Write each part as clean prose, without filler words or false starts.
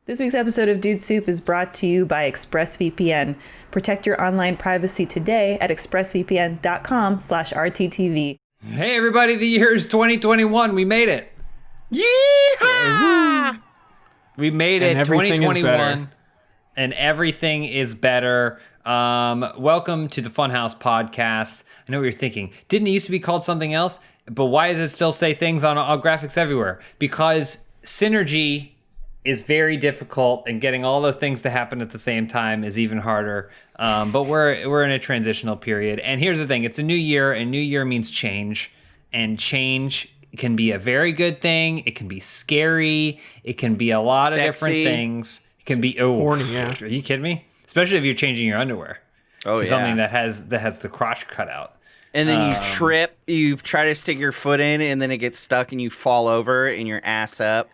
This week's episode of Dude Soup is brought to you by ExpressVPN. Protect your online privacy today at expressvpn.com/RTTV. Hey everybody, the year is 2021. We made it. Yeehaw! We made it, and 2021. And everything is better. Welcome to the Funhaus podcast. I know what you're thinking. Didn't it used to be called something else? But why does it still say things on all graphics everywhere? Because synergy is very difficult, and getting all the things to happen at the same time is even harder. But we're in a transitional period. And here's the thing: it's a new year, and new year means change, and change can be a very good thing. It can be scary. It can be a lot of different things. It can be horny. Yeah. Are you kidding me? Especially if you're changing your underwear to something that has the crotch cut out. And then you trip. You try to stick your foot in, and then it gets stuck, and you fall over, and your ass up.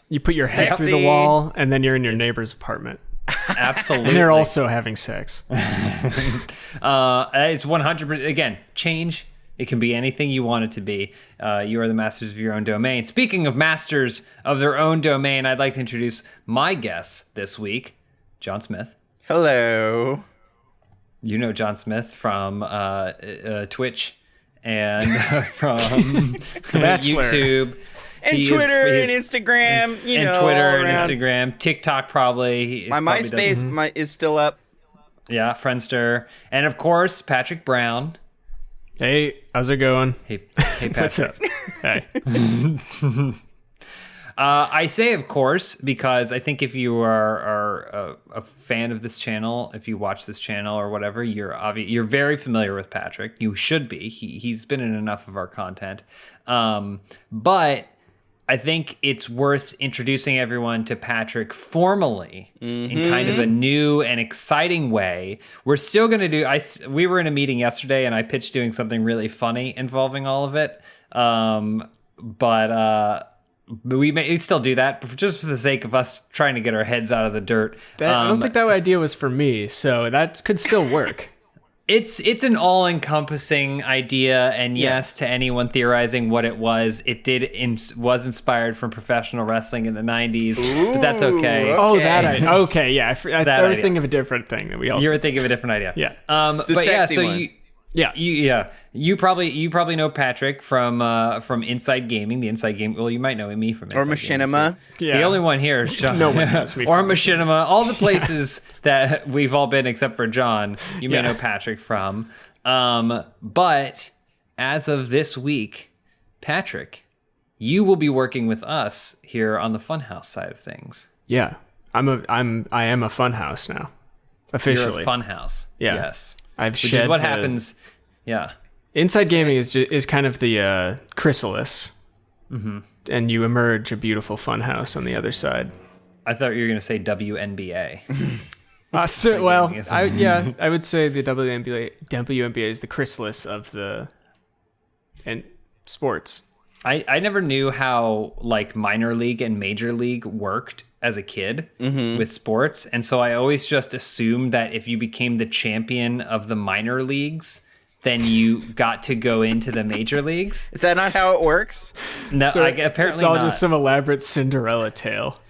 You put your head through the wall, and then you're in your neighbor's apartment. Absolutely. And they're also having sex. It's 100%. Again, change. It can be anything you want it to be. You are the masters of your own domain. Speaking of masters of their own domain, I'd like to introduce my guest this week, John Smith. Hello. You know John Smith from Twitch and from YouTube. And Twitter and Instagram, Instagram, TikTok probably. My MySpace is still up. Yeah, Friendster. And of course, Patrick Brown. Hey, how's it going? Hey Patrick. What's up? Hey. I say of course because I think if you are a fan of this channel, if you watch this channel or whatever, you're very familiar with Patrick. You should be. He's been in enough of our content. But I think it's worth introducing everyone to Patrick formally in kind of a new and exciting way. We're still going to do... We were in a meeting yesterday, and I pitched doing something really funny involving all of it. But we may still do that, but just for the sake of us trying to get our heads out of the dirt. I don't think that idea was for me, so that could still work. It's an all-encompassing idea, and yes, to anyone theorizing what it was, was inspired from professional wrestling in the 90s, but that's okay. Oh, okay, yeah. I was thinking of a different thing that we also... You were thinking of a different idea. Yeah. But yeah, so one. You probably know Patrick from Inside Gaming, the Inside Game. Well, you might know me from Inside Machinima. Yeah. The only one here is John. No one knows me. Or Machinima. All the places that we've all been except for John, you may know Patrick from. But as of this week, Patrick, you will be working with us here on the Funhaus side of things. Yeah. I am a Funhaus now. Officially. You're a Funhaus. Yeah. Yes. Which is what happens. Yeah. Inside Gaming is kind of the chrysalis, and you emerge a beautiful Funhaus on the other side. I thought you were going to say WNBA. I would say the WNBA is the chrysalis of the sports. I never knew how like minor league and major league worked as a kid with sports, and so I always just assumed that if you became the champion of the minor leagues, then you got to go into the major leagues. Is that not how it works? No, So apparently it's all not. just some elaborate Cinderella tale.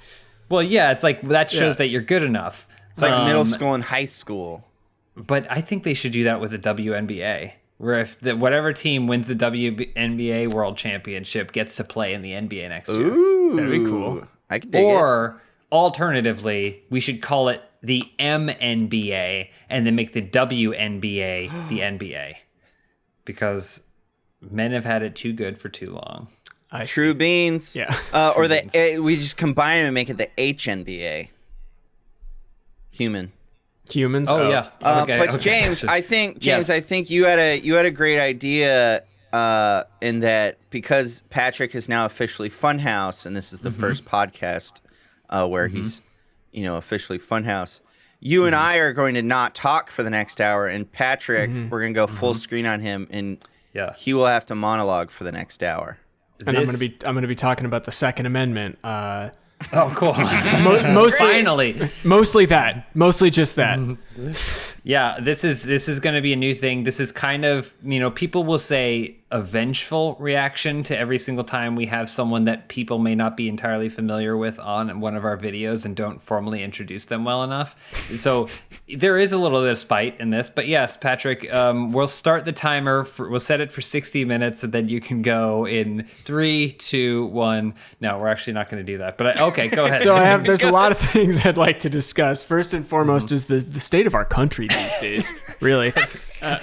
Well, yeah, it's like that shows that you're good enough. It's like middle school and high school. But I think they should do that with the WNBA, where if whatever team wins the WNBA World Championship gets to play in the NBA next year. Ooh, That'd be cool. I could dig it. Or alternatively, we should call it the MNBA and then make the WNBA the NBA. Because men have had it too good for too long. True beans. Yeah. Or we just combine them and make it the HNBA. Humans. Oh yeah. But James, I think you had a great idea in that because Patrick is now officially Funhaus, and this is the first podcast where he's officially Funhaus. You and I are going to not talk for the next hour, and Patrick, we're going to go full screen on him, and he will have to monologue for the next hour. And I'm going to be talking about the Second Amendment. Oh, cool. Finally. Mostly just that. Yeah, this is going to be a new thing. This is kind of, people will say a vengeful reaction to every single time we have someone that people may not be entirely familiar with on one of our videos and don't formally introduce them well enough. So there is a little bit of spite in this, but yes, Patrick, we'll start the timer. We'll set it for 60 minutes, and then you can go in 3, 2, 1. No, we're actually not going to do that. But okay, go ahead. So there's a lot of things I'd like to discuss. First and foremost is the state of our country these days. Really. All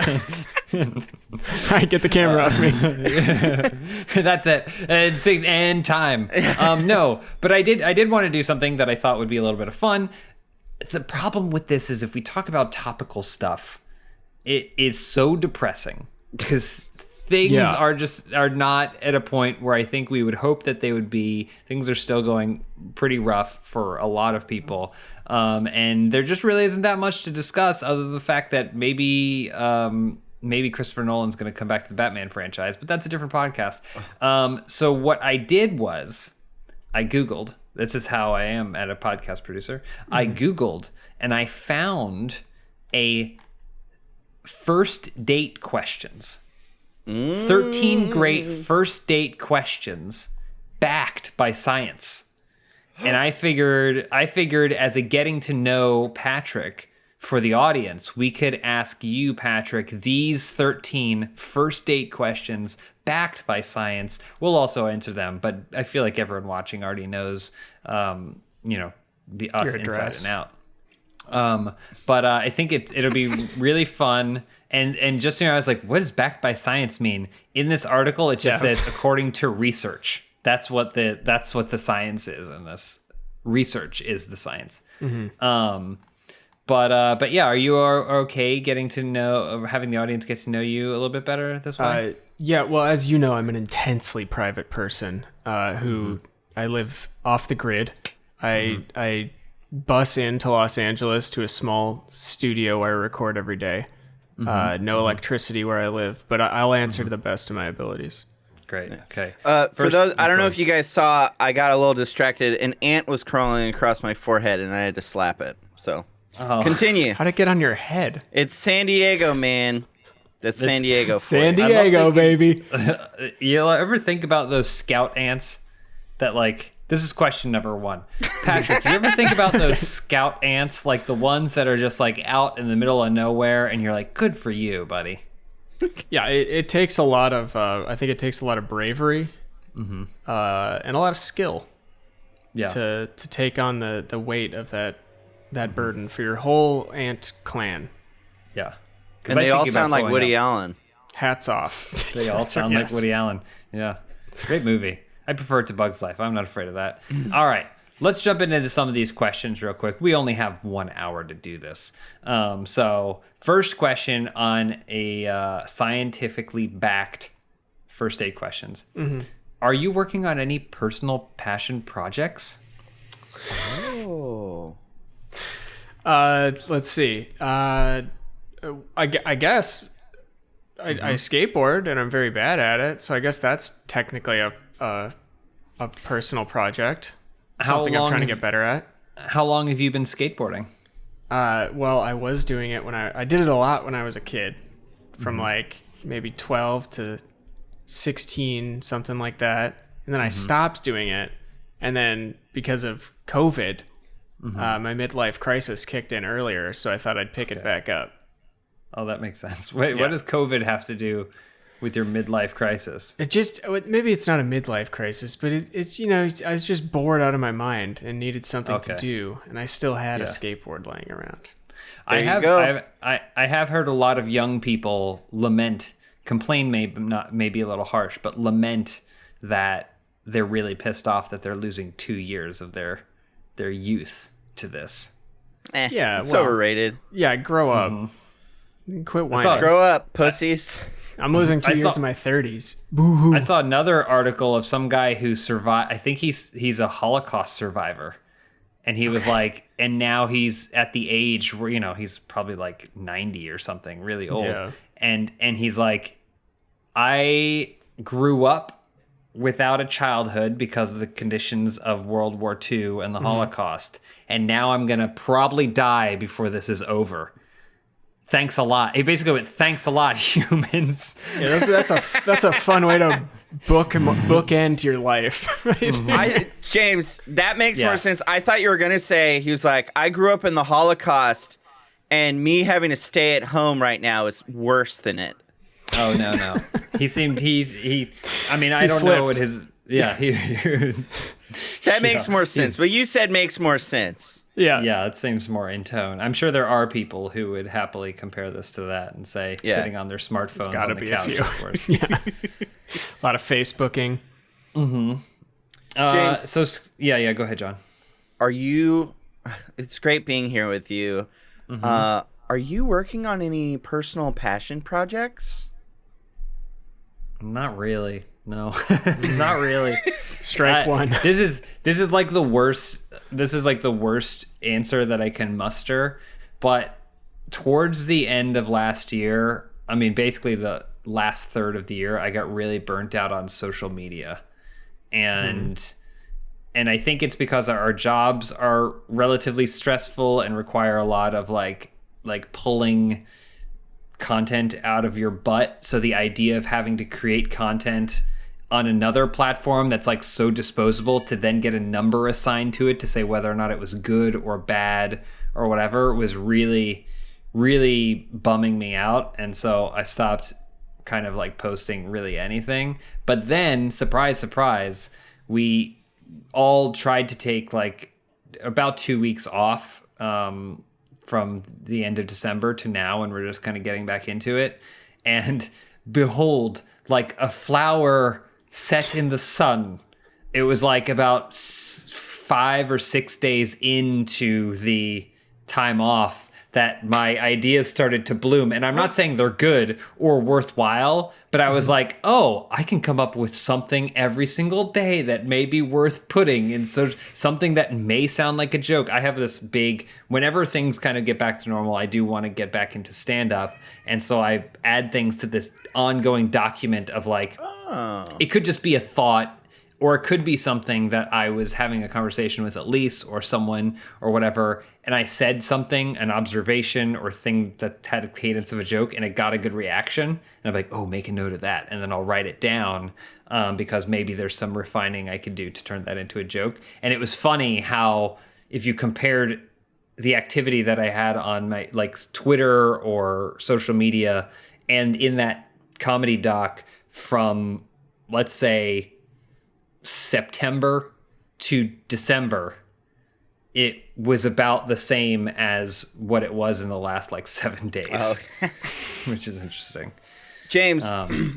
right, get the camera off me. That's it. And time. No, but I did want to do something that I thought would be a little bit of fun. The problem with this is if we talk about topical stuff, it is so depressing because things are not at a point where I think we would hope that they would be. Things are still going pretty rough for a lot of people. And there just really isn't that much to discuss other than the fact that maybe Christopher Nolan's going to come back to the Batman franchise, but that's a different podcast. So what I did was I Googled. This is how I am at a podcast producer. I Googled and I found a first date questions. 13 great first date questions backed by science. And I figured as a getting to know Patrick for the audience, we could ask you, Patrick, these 13 first date questions backed by science. We'll also answer them, but I feel like everyone watching already knows, the us inside and out. But I think it'll be really fun. And just I was like, what does backed by science mean? In this article, it just says according to research. That's what the science is in this. Research is the science. But yeah, are you okay getting to know, having the audience get to know you a little bit better this way? Yeah, well, as you know, I'm an intensely private person who I live off the grid. I bus into Los Angeles to a small studio where I record every day. No electricity where I live, but I'll answer to the best of my abilities. Great. Okay. For those, I don't know if you guys saw, I got a little distracted. An ant was crawling across my forehead, and I had to slap it. So, continue. How'd it get on your head? It's San Diego, man. That's San Diego. San Diego, baby. You ever think about those scout ants that this is question number 1. Patrick, you ever think about those scout ants, like the ones that are just out in the middle of nowhere, and you're like, good for you, buddy. Yeah, it takes a lot of, I think it takes a lot of bravery and a lot of skill to take on the weight of that burden for your whole ant clan. Yeah. And they all sound like Woody Allen. Hats off. They all sound like Woody Allen. Yeah. Great movie. I prefer it to Bug's Life. I'm not afraid of that. All right. Let's jump into some of these questions real quick. We only have 1 hour to do this. So first question on a scientifically backed first date questions. Are you working on any personal passion projects? Oh. Let's see. I guess I skateboard and I'm very bad at it. So I guess that's technically a personal project. Something I'm trying to get better at. How long have you been skateboarding? Well, I was doing it when I did it a lot when I was a kid, from maybe 12 to 16, something like that. And then I stopped doing it. And then because of COVID, my midlife crisis kicked in earlier. So I thought I'd pick it back up. Oh, that makes sense. Wait, what does COVID have to do with your midlife crisis? It just, maybe it's not a midlife crisis, but it's I was just bored out of my mind and needed something to do, and I still had a skateboard laying around. I have heard a lot of young people complain, maybe a little harsh, but lament that they're really pissed off that they're losing 2 years of their youth to this. It's overrated. Yeah, grow up. Quit whining. Grow up, pussies. I'm losing 2 years of my 30s. Boo-hoo. I saw another article of some guy who survived. I think he's a Holocaust survivor. And he was and now he's at the age where, he's probably 90 or something, really old. Yeah. And he's like, I grew up without a childhood because of the conditions of World War II and the Holocaust. And now I'm going to probably die before this is over. thanks a lot. He basically went, thanks a lot, humans. Yeah, that's a fun way to bookend your life. Right? James, that makes more sense. I thought you were going to say, he was like, I grew up in the Holocaust, and me having to stay at home right now is worse than it. Oh, no. He seemed, I mean, I don't know what his, that makes more sense. What you said makes more sense. Yeah, it seems more in tone. I'm sure there are people who would happily compare this to that and say sitting on their smartphones on the couch, of course. Yeah. A lot of Facebooking. Mm-hmm. James, go ahead, John. It's great being here with you. Mm-hmm. Are you working on any personal passion projects? Not really. No, not really. Strike one. This is like the worst. This is like the worst answer that I can muster. But towards the end of last year, I mean, basically the last third of the year, I got really burnt out on social media, and I think it's because our jobs are relatively stressful and require a lot of like pulling content out of your butt. So the idea of having to create content on another platform that's like so disposable to then get a number assigned to it to say whether or not it was good or bad or whatever was really, really bumming me out. And so I stopped kind of like posting really anything. But then, surprise, surprise, we all tried to take like about 2 weeks off from the end of December to now, and we're just kind of getting back into it. And behold, like a flower set in the sun. It was like about 5 or 6 days into the time off that my ideas started to bloom. And I'm not saying they're good or worthwhile, but I was like, oh, I can come up with something every single day that may be worth putting. And so something that may sound like a joke. I have this big, whenever things kind of get back to normal, I do want to get back into stand-up. And so I add things to this ongoing document of like, it could just be a thought, or it could be something that I was having a conversation with Elise or someone or whatever, and I said something, an observation or thing that had a cadence of a joke, and it got a good reaction. And I'm like, oh, make a note of that. And then I'll write it down because maybe there's some refining I could do to turn that into a joke. And it was funny how if you compared the activity that I had on my like Twitter or social media and in that comedy doc from, let's say, September to December, it was about the same as what it was in the last like 7 days, which is interesting. James,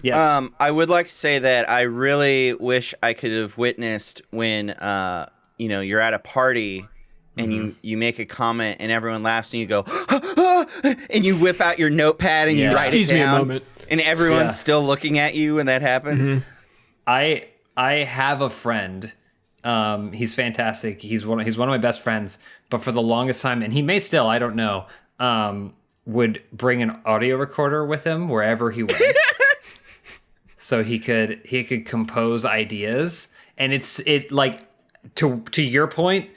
yes. I would like to say that I really wish I could have witnessed when you're at a party and you make a comment and everyone laughs and you go and you whip out your notepad and you write Excuse it down. me a moment. And everyone's still looking at you when that happens. Mm-hmm. I have a friend. He's fantastic. He's one of my best friends. But for the longest time, and he may still, I don't know, would bring an audio recorder with him wherever he went, so he could compose ideas. And it like to your point,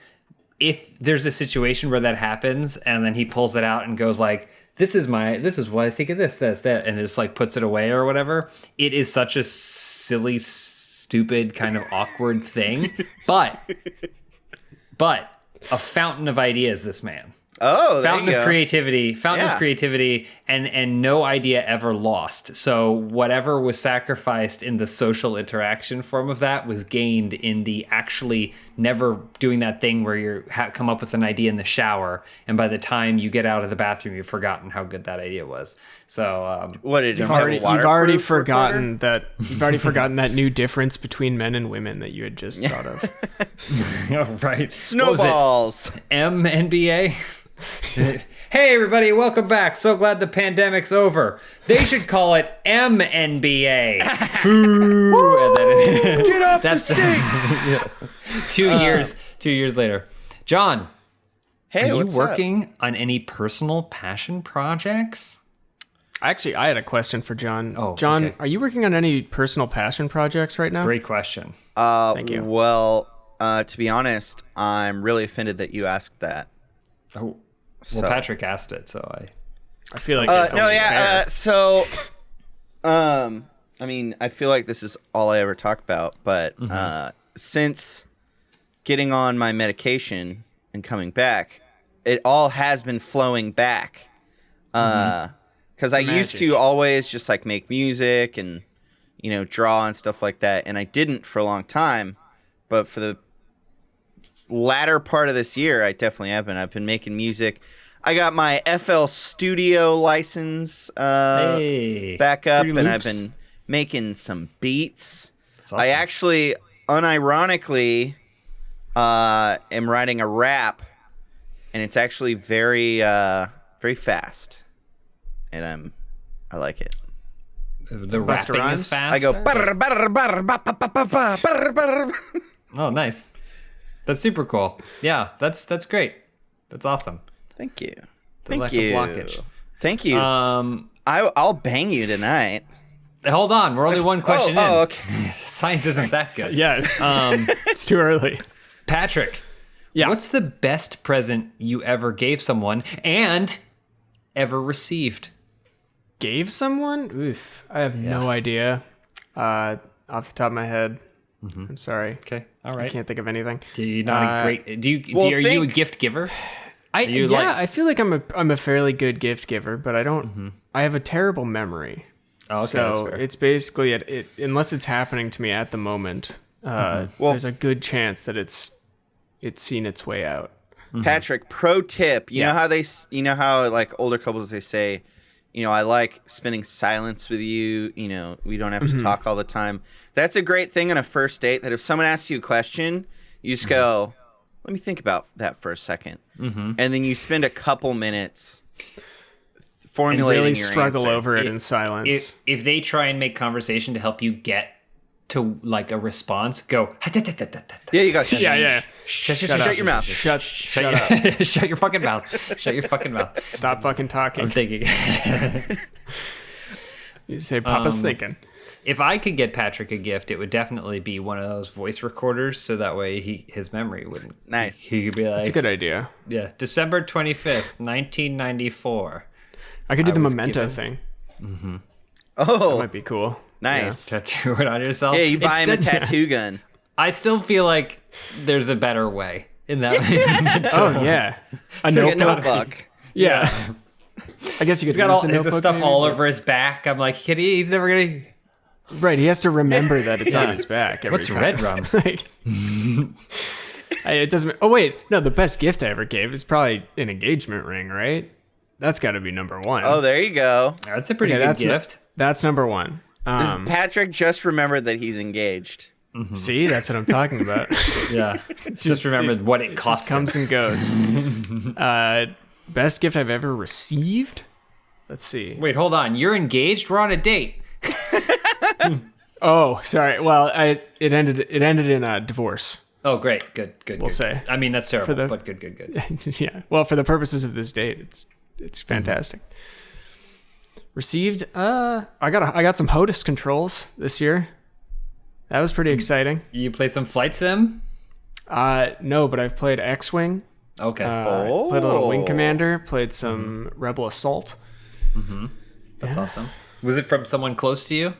if there's a situation where that happens, and then he pulls it out and goes like, this is what I think of this, that, and just like puts it away or whatever. It is such a silly, stupid, kind of awkward thing, but a fountain of ideas, this man. Oh, fountain of creativity, and no idea ever lost. So whatever was sacrificed in the social interaction form of that was gained in the actually never doing that thing where you come up with an idea in the shower, and by the time you get out of the bathroom, you've forgotten how good that idea was. So what did you've already forgotten that new difference between men and women that you had just thought of. Oh, right. Snowballs. MNBA. Hey everybody, welcome back. So glad the pandemic's over. They should call it MNBA. Get off the stage. 2 years later. John, hey, are you what's working on any personal passion projects? Actually, I had a question for John. Oh, John, okay. Are you working on any personal passion projects right now? Great question. Thank you. Well, to be honest, I'm really offended that you asked that. Oh, well, Patrick asked it, so I... I feel like it's only fair. I mean, I feel like this is all I ever talk about, but since getting on my medication and coming back, it all has been flowing back. Because I used to always just like make music and, you know, draw and stuff like that. And I didn't for a long time. But for the latter part of this year, I definitely have been. I've been making music. I got my FL Studio license back up, and I've been making some beats. Awesome. I actually, unironically, am writing a rap, and it's actually very, very fast, and I like it. The rapping is fast. I go. Oh, nice. That's super cool. Yeah, that's great. That's awesome. Thank you. Thank you. Blockage. Thank you. I'll bang you tonight. Hold on, we're only one question in. Oh, okay. Science isn't that good. Yeah, it's too early. Patrick, what's the best present you ever gave someone and ever received? Gave someone? Oof, I have no idea. Off the top of my head, I'm sorry. Okay, all right. I can't think of anything. Are you a gift giver? I feel like I'm a fairly good gift giver, but I don't. I have a terrible memory. Oh, okay, so it's basically it unless it's happening to me at the moment. There's a good chance that it's seen its way out. Patrick, pro tip: you know how like older couples they say, you know, I like spending silence with you. You know, we don't have to talk all the time. That's a great thing on a first date. That if someone asks you a question, you just go, "Let me think about that for a second," and then you spend a couple minutes formulating and really your struggle answer. over it in silence. If they try and make conversation to help you get to like a response, go. Yeah, you go. Yeah. Shut your mouth. Shut up. Shut your fucking mouth. Shut your fucking mouth. Stop fucking talking. I'm thinking. You say, Papa's thinking. If I could get Patrick a gift, it would definitely be one of those voice recorders, so that way his memory wouldn't. Nice. He could be like. That's a good idea. Yeah, December 25th, 1994. I could do the memento thing. Oh, That might be cool. nice. Tattoo it on yourself. Yeah, you buy him a tattoo gun. I still feel like there's a better way in that. Oh yeah, a Get a notebook. notebook. Yeah. I guess you could. He's got use all the his notebook stuff maybe, all but- over his back. I'm like, he's never gonna. Right, he has to remember that it's on his back every What's time. red rum? Like, it doesn't. Oh wait, no. The best gift I ever gave is probably an engagement ring, right? That's got to be number one. Oh, there you go. That's a pretty good gift. That's number one. Patrick just remembered that he's engaged. See, that's what I'm talking about. Yeah. Just remembered what it cost. Just comes and goes. Best gift I've ever received. Let's see. Wait, hold on. You're engaged? We're on a date. Oh, sorry. Well, it ended in a divorce. Oh, great. Good. We'll say. I mean, that's terrible, the- but good. Yeah. Well, for the purposes of this date, it's fantastic. Received. I got some HOTUS controls this year. That was pretty exciting. You play some flight sim? No, but I've played X-Wing. Okay. Played a little Wing Commander. Played some Rebel Assault. That's awesome. Was it from someone close to you?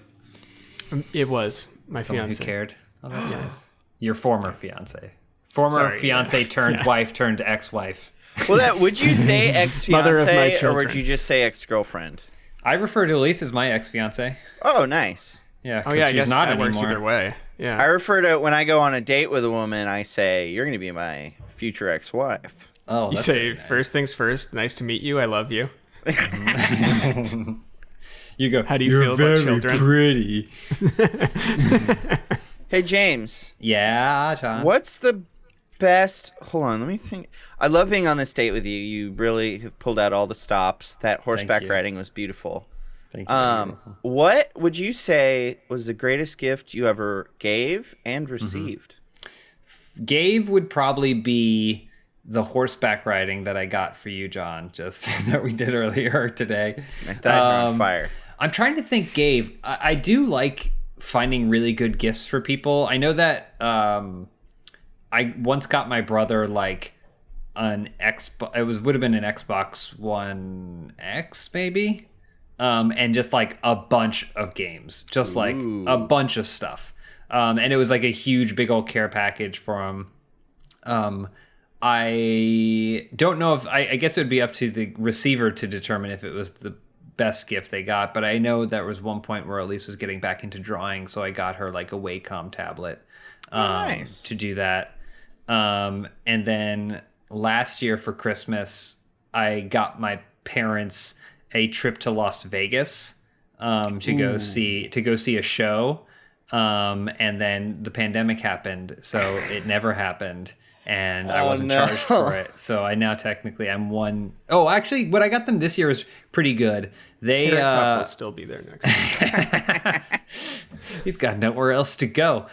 It was my Someone fiance. who cared? Oh, that's nice. Your former fiance. Former fiance turned wife turned ex-wife. Well, would you say Mother of my ex-fiance or children. would you just say ex-girlfriend? I refer to Elise as my ex-fiance. Oh, nice. Yeah, Oh yeah, I she's guess not that anymore. works either way. Yeah. I refer to when I go on a date with a woman, I say, "You're going to be my future ex-wife." Oh, You that's say very nice. first things first. Nice to meet you. I love you. You go. How do you feel about children? Pretty. Hey, James. Yeah, John. What's the best? Hold on, let me think. I love being on this date with you. You really have pulled out all the stops. That horseback you. riding was beautiful. Thank you. What would you say was the greatest gift you ever gave and received? Gave would probably be the horseback riding that I got for you, John, just that we did earlier today. My thighs are on fire. I'm trying to think, Gave. I do like finding really good gifts for people. I know that I once got my brother like an Xbox. It would have been an Xbox One X maybe, and just like a bunch of games, just like a bunch of stuff. And it was like a huge, big old care package for him. I don't know if I guess it would be up to the receiver to determine if it was the best gift they got, but I know there was one point where Elise was getting back into drawing, so I got her like a Wacom tablet to do that. And then last year for Christmas, I got my parents a trip to Las Vegas to go see a show. And then the pandemic happened, so it never happened. And I wasn't charged for it. So I now technically I'm one. Oh, actually, what I got them this year is pretty good. They Carrot Top will still be there next year. He's got nowhere else to go.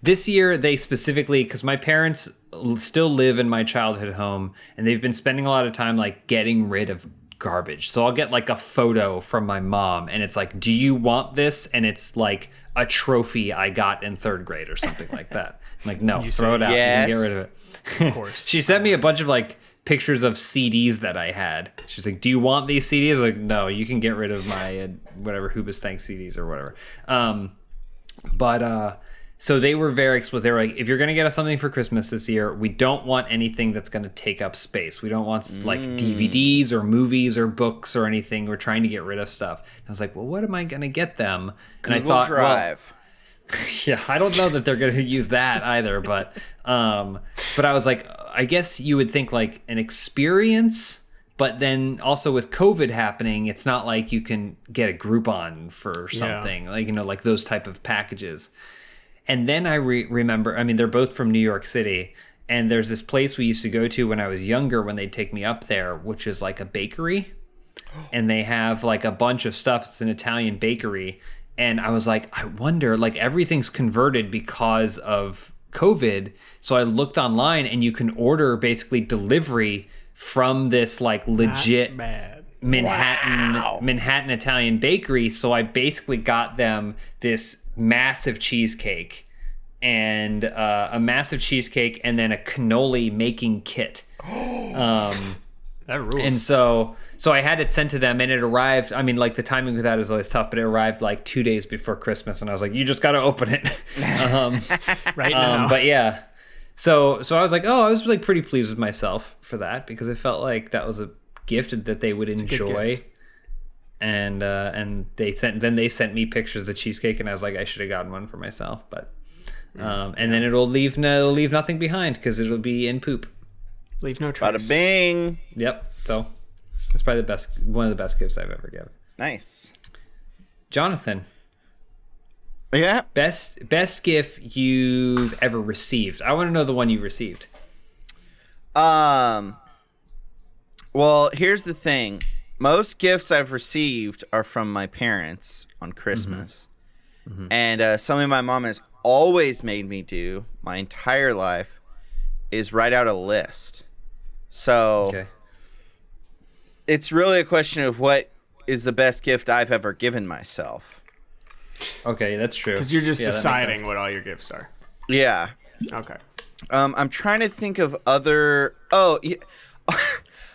This year, they specifically, because my parents still live in my childhood home, and they've been spending a lot of time like getting rid of garbage. So I'll get like a photo from my mom, and it's like, do you want this? And it's like a trophy I got in 3rd grade or something like that. I'm like, no, throw it out. Yes. You can get rid of it. Of course. She sent me a bunch of like pictures of CDs that I had. She's like, do you want these CDs? Like, no, you can get rid of my whatever Hoobastank CDs or whatever. So they were very explicit. They were like, if you're going to get us something for Christmas this year, we don't want anything that's going to take up space. We don't want like DVDs or movies or books or anything. We're trying to get rid of stuff. And I was like, well, what am I going to get them? And Google I thought, Drive. well, yeah, I don't know that they're going to use that either. But I was like, I guess you would think like an experience. But then also with COVID happening, it's not like you can get a Groupon for something, like, you know, like those type of packages. And then I remember, I mean, they're both from New York City. And there's this place we used to go to when I was younger when they'd take me up there, which is like a bakery. And they have like a bunch of stuff. It's an Italian bakery. And I was like, I wonder, like everything's converted because of COVID. So I looked online and you can order basically delivery from this like legit Manhattan Italian bakery. So I basically got them this massive cheesecake and a massive cheesecake and then a cannoli making kit. That rules. And so I had it sent to them and it arrived. I mean, like the timing with that is always tough, but it arrived like 2 days before Christmas. And I was like, you just got to open it. Right now. But yeah. So I was like, oh, I was really pretty pleased with myself for that because it felt like that was a gift that they would enjoy. And they sent me pictures of the cheesecake, and I was like, I should have gotten one for myself, but and then it'll leave nothing behind because it'll be in poop. Leave no trace. Bada bing. Yep. So that's probably one of the best gifts I've ever given. Nice. Jonathan. Yeah. Best gift you've ever received. I want to know the one you received. Well, here's the thing. Most gifts I've received are from my parents on Christmas. Mm-hmm. And something my mom has always made me do my entire life is write out a list. So it's really a question of what is the best gift I've ever given myself. Okay, that's true. Because you're just deciding what all your gifts are. Yeah. Okay. I'm trying to think of other... Oh, yeah.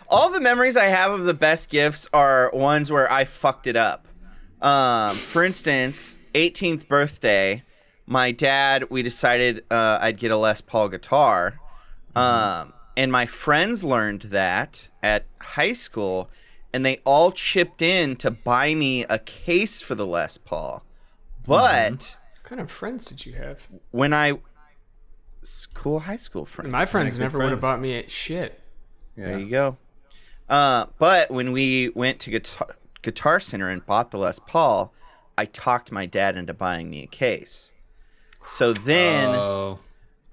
All the memories I have of the best gifts are ones where I fucked it up. For instance, 18th birthday, my dad, we decided I'd get a Les Paul guitar. And my friends learned that at high school, and they all chipped in to buy me a case for the Les Paul. But... What kind of friends did you have? When I... Cool high school friends. My friends never would have bought me shit. Yeah. There you go. But when we went to Guitar Center and bought the Les Paul, I talked my dad into buying me a case. So then,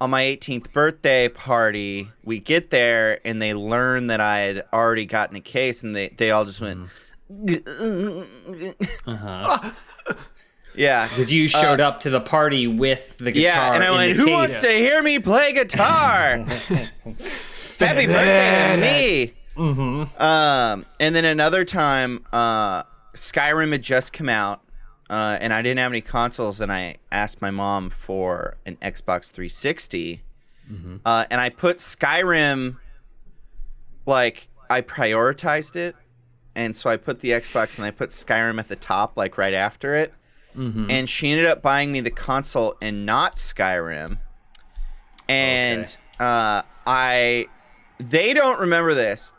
on my 18th birthday party, we get there and they learn that I had already gotten a case, and they all just went. Yeah, because you showed up to the party with the guitar. Yeah, and I went, "Who wants to hear me play guitar? Happy birthday to me!" Mm-hmm. And then another time, Skyrim had just come out, and I didn't have any consoles, and I asked my mom for an Xbox 360, and I put Skyrim like I prioritized it, and so I put the Xbox and I put Skyrim at the top, like right after it. Mm-hmm. And she ended up buying me the console and not Skyrim. And they don't remember this,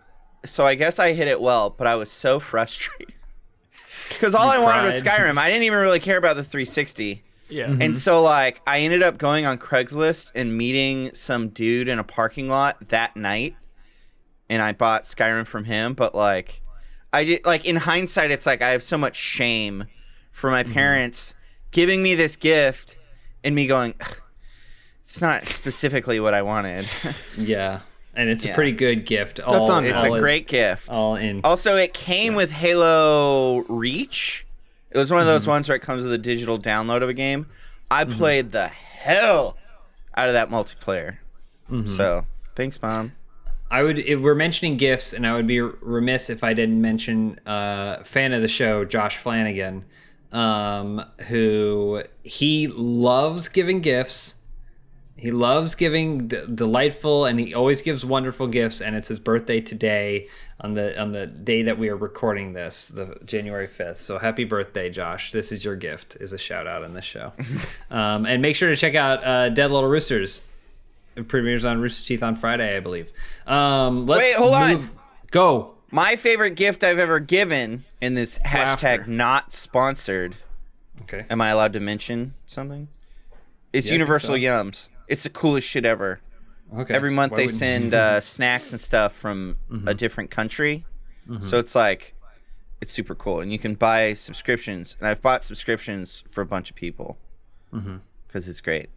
so I guess I hit it well, but I was so frustrated. Because all I wanted was Skyrim. I didn't even really care about the 360. Yeah. Mm-hmm. And so, like, I ended up going on Craigslist and meeting some dude in a parking lot that night, and I bought Skyrim from him. But, like, I did, like, in hindsight, it's like I have so much shame for my parents giving me this gift and me going, it's not specifically what I wanted. Yeah. And it's a pretty good gift. It's a great gift. All in. Also, it came with Halo Reach. It was one of those ones where it comes with a digital download of a game. I played the hell out of that multiplayer. So, thanks, Mom. We're mentioning gifts, and I would be remiss if I didn't mention fan of the show, Josh Flanagan, who he loves giving gifts. He loves giving delightful, and he always gives wonderful gifts. And it's his birthday today, on the day that we are recording this, the January 5th. So happy birthday, Josh! This is your gift, is a shout out in this show. And make sure to check out Dead Little Roosters. It premieres on Rooster Teeth on Friday, I believe. Wait, hold on. Go. My favorite gift I've ever given in this hashtag not sponsored. Okay. Am I allowed to mention something? It's Universal Yums. It's the coolest shit ever. Okay. Every month they send snacks and stuff from a different country. So it's like, it's super cool. And you can buy subscriptions. And I've bought subscriptions for a bunch of people. Because it's great.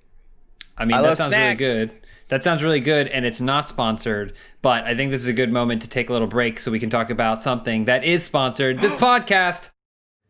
I mean, that sounds really good. That sounds really good, and it's not sponsored. But I think this is a good moment to take a little break so we can talk about something that is sponsored. This podcast.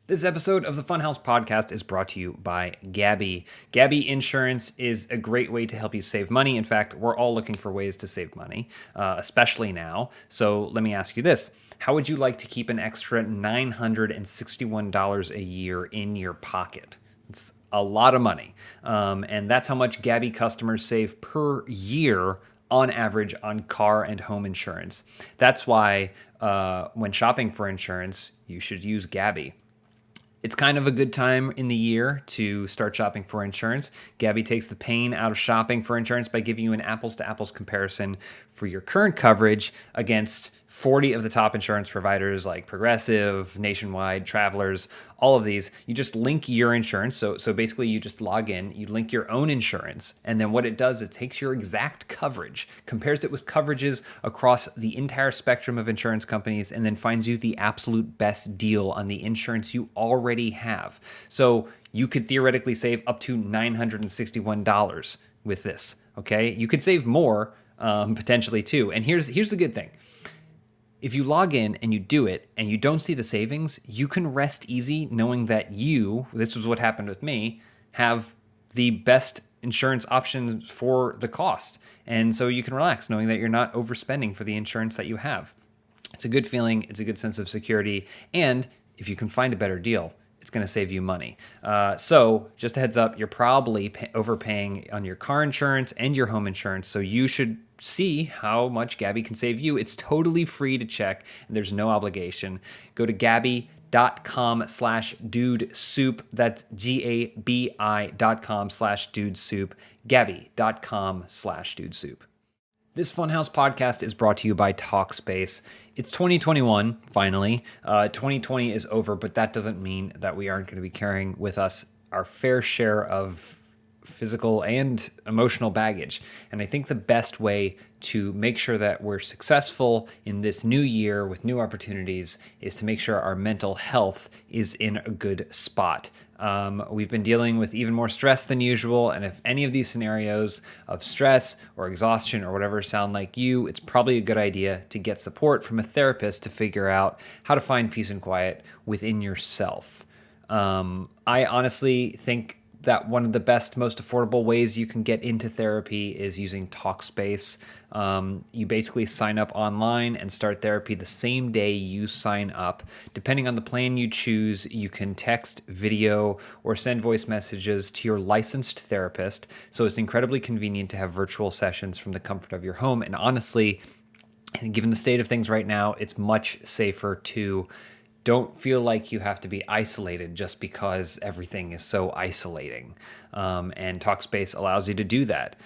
This episode of the Funhaus podcast is brought to you by Gabi. Gabi Insurance is a great way to help you save money. In fact, we're all looking for ways to save money, especially now. So let me ask you this. How would you like to keep an extra $961 a year in your pocket? It's a lot of money. And that's how much Gabi customers save per year on average on car and home insurance. That's why when shopping for insurance, you should use Gabi. It's kind of a good time in the year to start shopping for insurance. Gabi takes the pain out of shopping for insurance by giving you an apples-to-apples comparison for your current coverage against 40 of the top insurance providers like Progressive, Nationwide, Travelers, all of these. You just link your insurance. So basically you just log in, you link your own insurance, and then what it does, it takes your exact coverage, compares it with coverages across the entire spectrum of insurance companies, and then finds you the absolute best deal on the insurance you already have. So you could theoretically save up to $961 with this, okay? You could save more potentially too. And here's the good thing. If you log in and you do it and you don't see the savings, you can rest easy knowing that this was what happened with me, have the best insurance options for the cost. And so you can relax knowing that you're not overspending for the insurance that you have. It's a good feeling. It's a good sense of security. And if you can find a better deal, it's going to save you money. So just a heads up, you're probably overpaying on your car insurance and your home insurance. So you should see how much Gabi can save you. It's totally free to check, and there's no obligation. Go to Gabi.com/dudesoup. That's GABI.com/dudesoup. Gabi.com/dudesoup. This Funhaus podcast is brought to you by Talkspace. It's 2021, finally. 2020 is over, but that doesn't mean that we aren't going to be carrying with us our fair share of physical and emotional baggage. And I think the best way to make sure that we're successful in this new year with new opportunities is to make sure our mental health is in a good spot. We've been dealing with even more stress than usual, and if any of these scenarios of stress or exhaustion or whatever sound like you, it's probably a good idea to get support from a therapist to figure out how to find peace and quiet within yourself. I honestly think that one of the best, most affordable ways you can get into therapy is using Talkspace. You basically sign up online and start therapy the same day you sign up. Depending on the plan you choose, you can text, video, or send voice messages to your licensed therapist. So it's incredibly convenient to have virtual sessions from the comfort of your home. And honestly, And given the state of things right now, it's much safer to don't feel like you have to be isolated just because everything is so isolating. And Talkspace allows you to do that.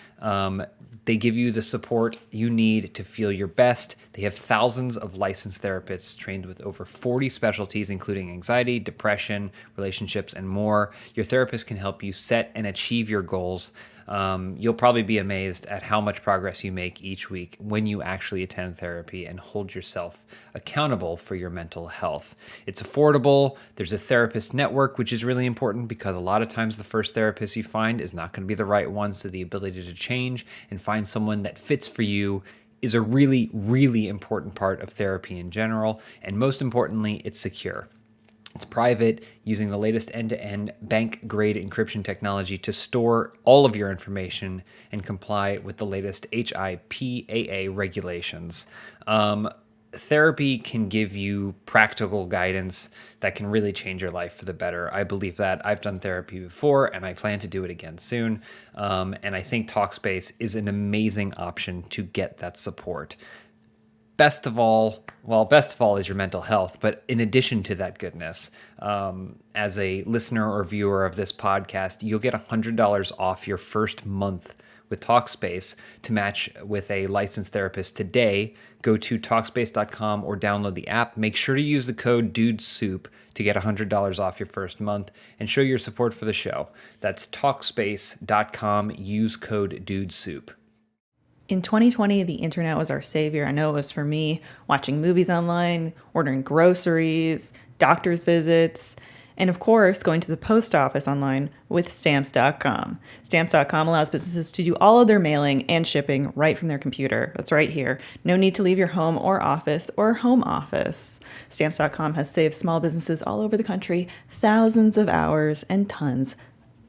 They give you the support you need to feel your best. They have thousands of licensed therapists trained with over 40 specialties, including anxiety, depression, relationships, and more. Your therapist can help you set and achieve your goals. You'll probably be amazed at how much progress you make each week when you actually attend therapy and hold yourself accountable for your mental health. It's affordable. There's a therapist network, which is really important because a lot of times the first therapist you find is not going to be the right one. So the ability to change and find someone that fits for you is a really, really important part of therapy in general. And most importantly, it's secure. It's private, using the latest end-to-end bank-grade encryption technology to store all of your information and comply with the latest HIPAA regulations. Therapy can give you practical guidance that can really change your life for the better. I believe that. I've done therapy before, and I plan to do it again soon. And I think Talkspace is an amazing option to get that support. Best of all is your mental health. But in addition to that goodness, as a listener or viewer of this podcast, you'll get $100 off your first month with Talkspace. To match with a licensed therapist today, go to Talkspace.com or download the app. Make sure to use the code DUDESOUP to get $100 off your first month and show your support for the show. That's Talkspace.com. Use code DUDESOUP. In 2020, the internet was our savior. I know it was for me, watching movies online, ordering groceries, doctor's visits, and of course, going to the post office online with Stamps.com. Stamps.com allows businesses to do all of their mailing and shipping right from their computer. That's right here. No need to leave your home or home office. Stamps.com has saved small businesses all over the country thousands of hours and tons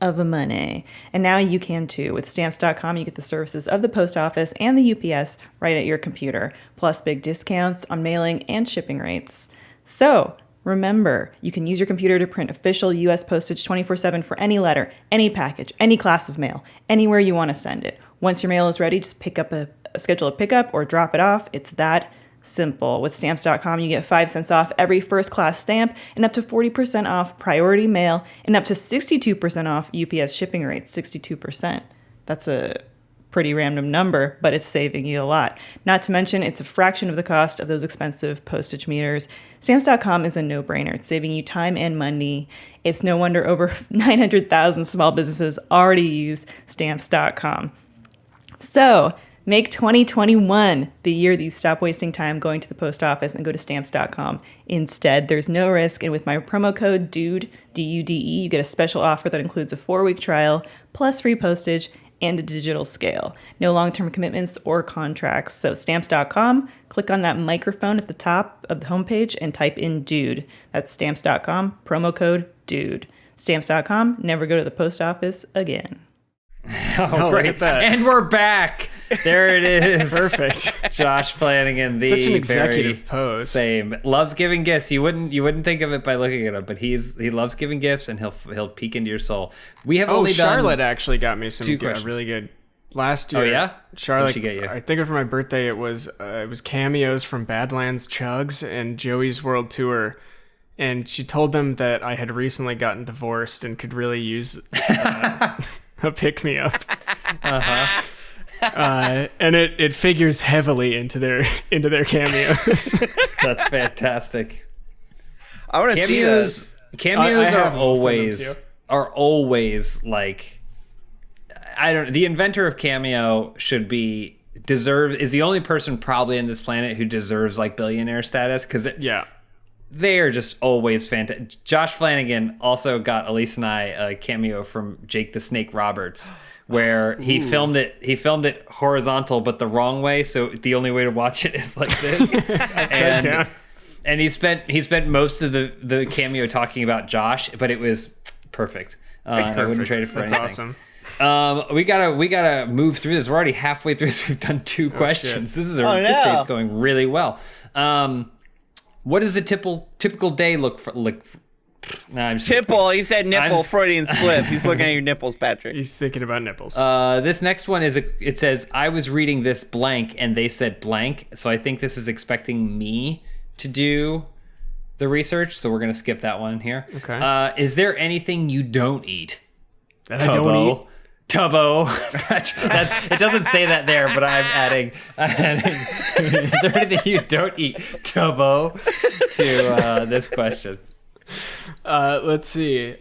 of money. And now you can too. With Stamps.com, you get the services of the post office and the UPS right at your computer, plus big discounts on mailing and shipping rates. So remember, you can use your computer to print official U.S. postage 24/7 for any letter, any package, any class of mail, anywhere you want to send it. Once your mail is ready, just schedule a pickup or drop it off. It's that simple. With Stamps.com, you get 5 cents off every first-class stamp and up to 40% off priority mail and up to 62% off UPS shipping rates. 62%. That's a pretty random number, but it's saving you a lot. Not to mention, it's a fraction of the cost of those expensive postage meters. Stamps.com is a no-brainer. It's saving you time and money. It's no wonder over 900,000 small businesses already use Stamps.com. So, make 2021 the year that you stop wasting time going to the post office and go to Stamps.com instead. There's no risk, and with my promo code DUDE, D-U-D-E, you get a special offer that includes a 4-week trial, plus free postage, and a digital scale. No long-term commitments or contracts. So Stamps.com, click on that microphone at the top of the homepage and type in DUDE. That's Stamps.com, promo code DUDE. Stamps.com, never go to the post office again. Oh, great. And we're back. There it is. Perfect. Josh Flanagan, the such an executive pose. Same. Loves giving gifts. You wouldn't think of it by looking at him, but he loves giving gifts, and he'll peek into your soul. We have only Charlotte actually got me some questions. Really good last year. Oh yeah, Charlotte. What'd she get you? I think for my birthday it was cameos from Badlands Chugs and Joey's World Tour. And she told them that I had recently gotten divorced and could really use a pick-me-up. Uh-huh. And it figures heavily into their cameos. That's fantastic. I want to see those. Cameos are always like, I don't. The inventor of Cameo is the only person probably on this planet who deserves like billionaire status, because they are just always fantastic. Josh Flanagan also got Elise and I a cameo from Jake the Snake Roberts, where he filmed it horizontal but the wrong way, so the only way to watch it is like this. And he spent most of the cameo talking about Josh, but it was perfect. I wouldn't trade it for anything. That's awesome. We gotta move through this. We're already halfway through this. We've done 2 questions. Shit. This date's going really well. What does a typical day look No, I'm just Tipple. He said nipple. Freudian slip. He's looking at your nipples, Patrick. He's thinking about nipples. This next one it says, I was reading this blank and they said blank. So I think this is expecting me to do the research. So we're going to skip that one here. Okay. Is there anything you don't eat? That I don't eat. Tubbo. It doesn't say that there, but I'm adding is there anything you don't eat? Tubbo to this question. Let's see.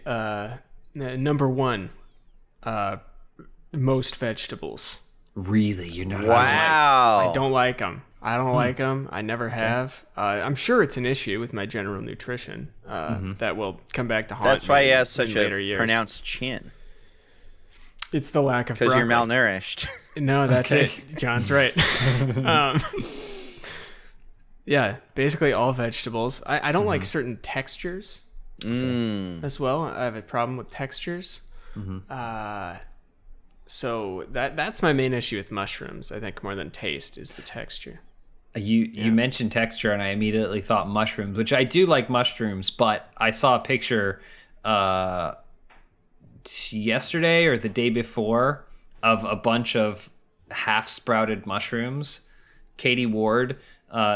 Number 1, most vegetables. Really? You're not Wow. I don't like them. I don't like them. I never have. I'm sure it's an issue with my general nutrition that will come back to haunt me. That's why you have such a years. pronounced chin. It's the lack of Because broccoli. you're malnourished. No, that's it. John's right. Yeah, basically all vegetables. I don't like certain textures as well. I have a problem with textures. So that's my main issue with mushrooms. I think more than taste is the texture. You mentioned texture, and I immediately thought mushrooms, which I do like mushrooms, but I saw a picture yesterday or the day before of a bunch of half-sprouted mushrooms. Katie Ward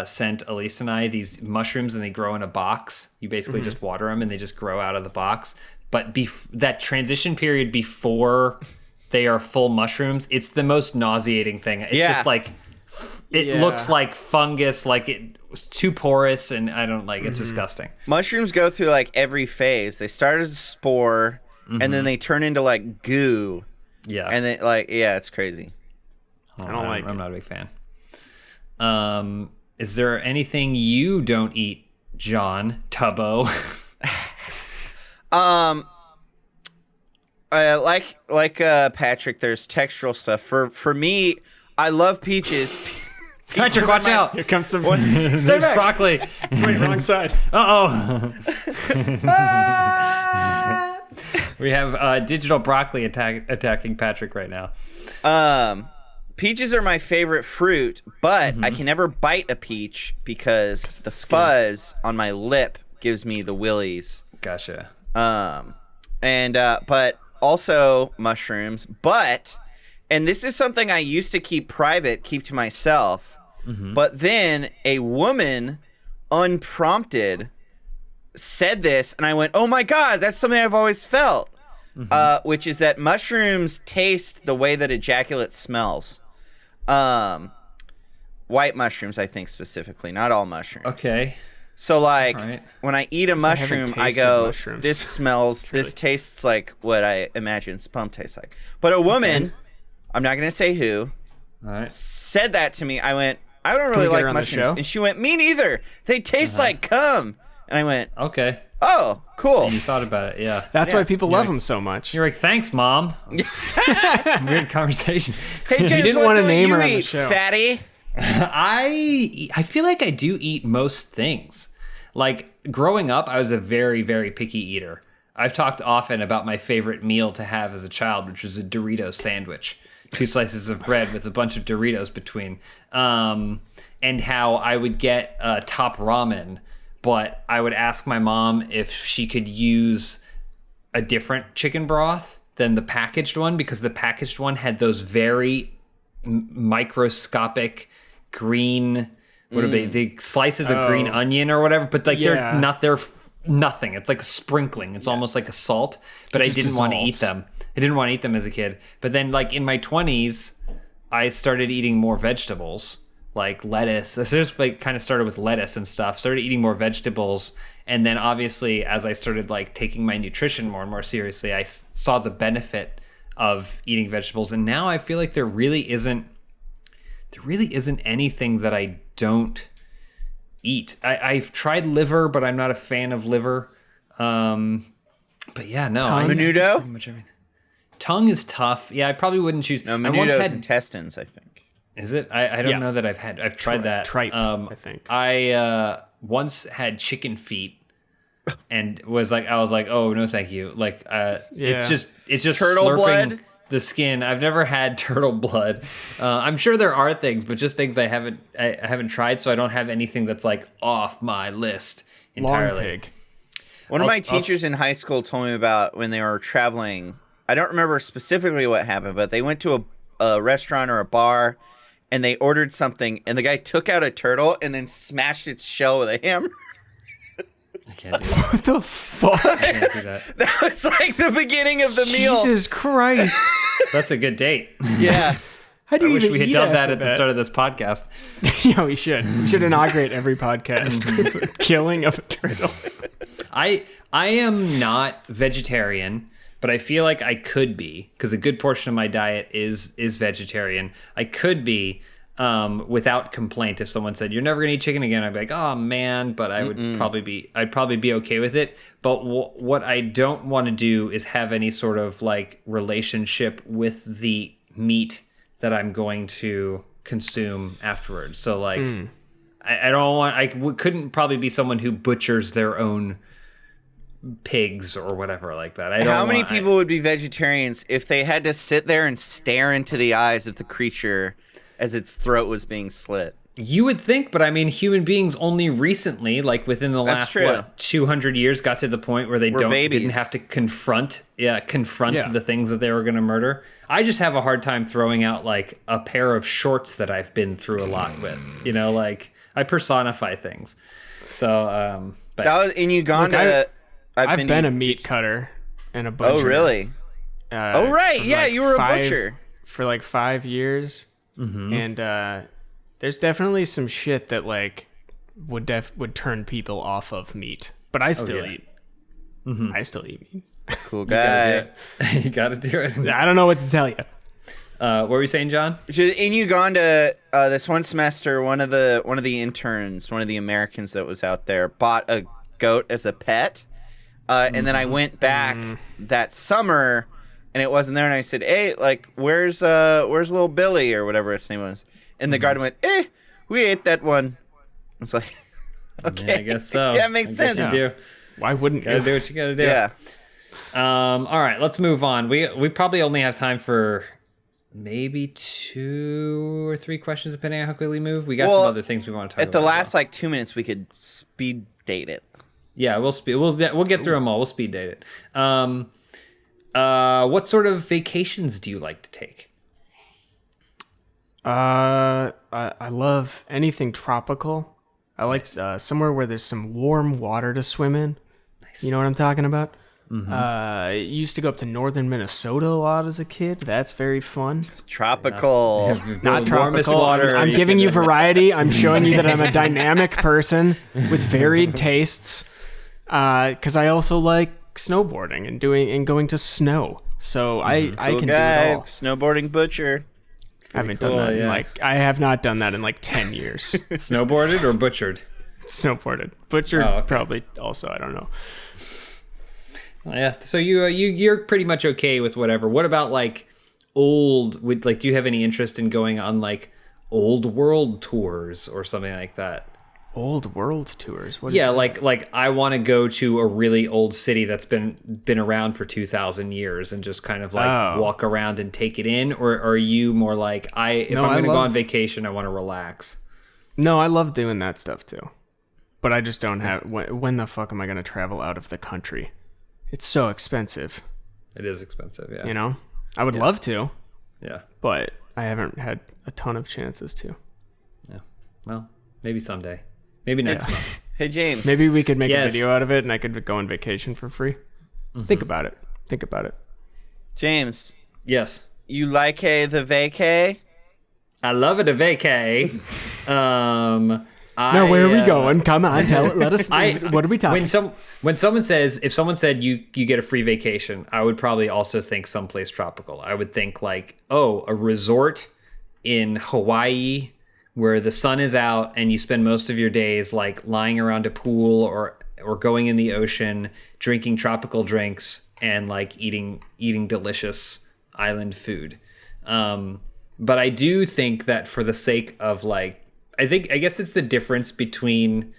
sent Elise and I these mushrooms, and they grow in a box. You basically just water them, and they just grow out of the box. But that transition period before they are full mushrooms, it's the most nauseating thing. It's just like... It looks like fungus, like it's too porous, and I don't like. It's disgusting. Mushrooms go through like every phase. They start as a spore, and then they turn into like goo. Yeah, and then it's crazy. I don't like. I'm not a big fan. Is there anything you don't eat, John Tubbo? Like Patrick, there's textural stuff. For me, I love peaches. Patrick, watch out! Here comes some. There's broccoli. Wait, wrong side. Uh-oh. We have digital broccoli attacking Patrick right now. Peaches are my favorite fruit, but I can never bite a peach because the fuzz on my lip gives me the willies. Gotcha. But also mushrooms, and this is something I used to keep to myself, but then a woman, unprompted, said this, and I went, oh my God, that's something I've always felt, which is that mushrooms taste the way that ejaculate smells. White mushrooms, I think, specifically, not all mushrooms. Okay. So, right. when I eat a mushroom, I go, this tastes like what I imagine spunk tastes like. But a woman, I'm not going to say who, said that to me. I went, I don't really like mushrooms. And she went, me neither. They taste like cum. And I went, okay. Oh, cool. And you thought about it, yeah. That's why people love them so much. You're like, thanks, Mom. Weird conversation. Hey, James, you didn't want to name her on the show. Fatty? I feel like I do eat most things. Like, growing up, I was a very, very picky eater. I've talked often about my favorite meal to have as a child, which was a Dorito sandwich. 2 slices of bread with a bunch of Doritos between. And how I would get top ramen, but I would ask my mom if she could use a different chicken broth than the packaged one, because the packaged one had those very microscopic green, what are they? The slices of green onion or whatever, but like they're nothing. It's like a sprinkling. It's almost like a salt, but I didn't want to eat them. I didn't want to eat them as a kid. But then like in my 20s, I started eating more vegetables, like lettuce. I just like kind of started with lettuce and stuff, started eating more vegetables. And then obviously as I started like taking my nutrition more and more seriously, I saw the benefit of eating vegetables. And now I feel like there really isn't anything that I don't eat. I've tried liver, but I'm not a fan of liver. But yeah, no. Menudo? Pretty much everything. Tongue is tough. Yeah, I probably wouldn't choose. No, menudo's intestines, I think. Is it? I don't know that I've tried that. Tripe, I think. I once had chicken feet and I was like, oh no, thank you. Like, it's just turtle slurping blood? the skin. I've never had turtle blood. I'm sure there are things, but just things I haven't tried, so I don't have anything that's like off my list entirely. Long pig. One of my teachers in high school told me about when they were traveling. I don't remember specifically what happened, but they went to a restaurant or a bar, and they ordered something, and the guy took out a turtle and then smashed its shell with a hammer. I can't do that. What the fuck? I can't do that. That was like the beginning of the meal. Jesus Christ. That's a good date. Yeah. How do I you wish even we had eat done that after at the start of this podcast. Yeah, we should. We should inaugurate every podcast with killing of a turtle. I am not vegetarian, but I feel like I could be, because a good portion of my diet is vegetarian. I could be without complaint if someone said you're never gonna eat chicken again. I'd be like, oh man, but I would I'd probably be okay with it. But what I don't want to do is have any sort of like relationship with the meat that I'm going to consume afterwards. So like, I don't want. Couldn't probably be someone who butchers their own pigs or whatever like that. How many people would be vegetarians if they had to sit there and stare into the eyes of the creature as its throat was being slit? You would think, but I mean, human beings only recently, like within the last 200 years, got to the point where they didn't have to confront the things that they were going to murder. I just have a hard time throwing out like a pair of shorts that I've been through a lot with. You know, like I personify things. So, but that was in Uganda. Look, I've been a meat cutter and a butcher. Oh, really? Oh, right. Yeah, you were a butcher for like 5 years, and there's definitely some shit that like would turn people off of meat, but I still eat. I still eat meat. Cool guy. You gotta do it. I don't know what to tell you. What were you saying, John? In Uganda, this one semester, one of the interns, one of the Americans that was out there, bought a goat as a pet, and then I went back that summer, and it wasn't there, and I said, "Hey, like, where's little Billy or whatever its name was?" And the guard went, we ate that one. It's like, okay. Yeah, I guess so. Yeah, it makes sense. You do. Why wouldn't Gotta you? do what you gotta do. Yeah. All right, let's move on. We probably only have time for maybe 2 or 3 questions, depending on how quickly we move. We got some other things we want to talk about. At the last like 2 minutes, we could speed date it. Yeah, we'll get through them all. We'll speed date it. What sort of vacations do you like to take? I love anything tropical. I like somewhere where there's some warm water to swim in. Nice. You know what I'm talking about? I used to go up to northern Minnesota a lot as a kid. That's very fun. Tropical. Not tropical. Water. I'm giving you variety. I'm showing you that I'm a dynamic person with varied tastes. Because I also like snowboarding and going to snow. So I can do it all. Snowboarding butcher. I haven't done that I have not done that in like 10 years. Snowboarded or butchered? Snowboarded. Butchered probably also, I don't know. Yeah, so you're pretty much okay with whatever. What about like do you have any interest in going on like old world tours or something like that? Old world tours? What is that? like I want to go to a really old city that's been around for 2,000 years and just kind of like walk around and take it in, or are you more like if I'm going to go on vacation, I want to relax? No, I love doing that stuff too, but I just don't have. When the fuck am I going to travel out of the country? It's so expensive. It is expensive, yeah. You know, I would love to. Yeah, but I haven't had a ton of chances to. Yeah, well, maybe someday. Maybe next month. Hey, James. Maybe we could make a video out of it and I could go on vacation for free. Think about it. James. Yes. You like the vacay? I love it, a vacay. Now, where are we going? Come on, let us. What are we talking? If someone said you get a free vacation, I would probably also think someplace tropical. I would think like, a resort in Hawaii, where the sun is out and you spend most of your days like lying around a pool or going in the ocean, drinking tropical drinks and like eating delicious island food. But I do think that for the sake of like, I guess it's the difference between,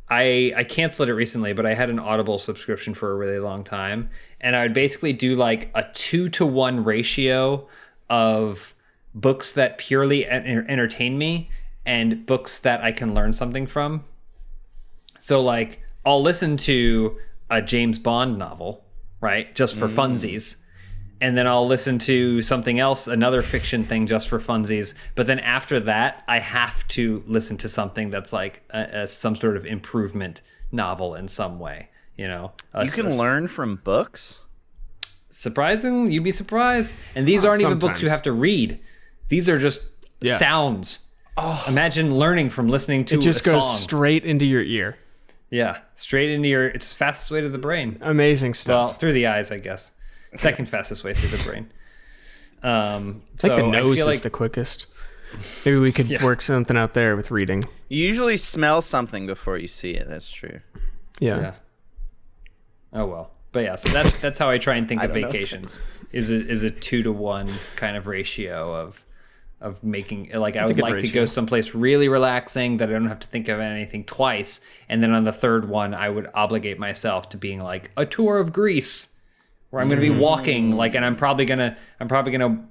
I canceled it recently, but I had an Audible subscription for a really long time, and I would basically do like a 2-to-1 ratio of books that purely entertain me and books that I can learn something from. So like I'll listen to a James Bond novel, right? Just for funsies. And then I'll listen to something else, another fiction thing just for funsies. But then after that, I have to listen to something that's like some sort of improvement novel in some way, you know? You can learn from books? Surprising? You'd be surprised. And these aren't even books you have to read. These are just sounds. Oh. Imagine learning from listening to a song. It just goes straight into your ear. Yeah, straight into your... It's fastest way to the brain. Amazing stuff. Well, through the eyes, I guess. Second fastest way through the brain. I think the nose is the quickest. Maybe we could work something out there with reading. You usually smell something before you see it. That's true. Yeah. Oh, well. But yeah, so that's how I try and think of vacations. Is a 2-to-1 kind of ratio of making, like, I would like to go someplace really relaxing that I don't have to think of anything twice, and then on the third one I would obligate myself to being like a tour of Greece, where I'm going to be walking, like, and I'm probably gonna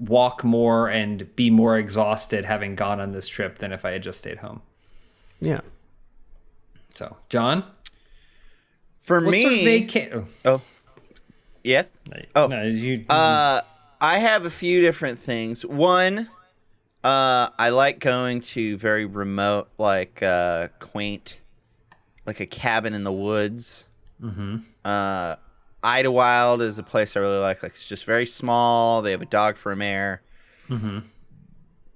walk more and be more exhausted having gone on this trip than if I had just stayed home. Yeah. So, John, for me, yes. No, you. I have a few different things. One. I like going to very remote, like quaint, like a cabin in the woods. Mm-hmm. Idlewild is a place I really like. Like, it's just very small. They have a dog for a mayor. Mm-hmm.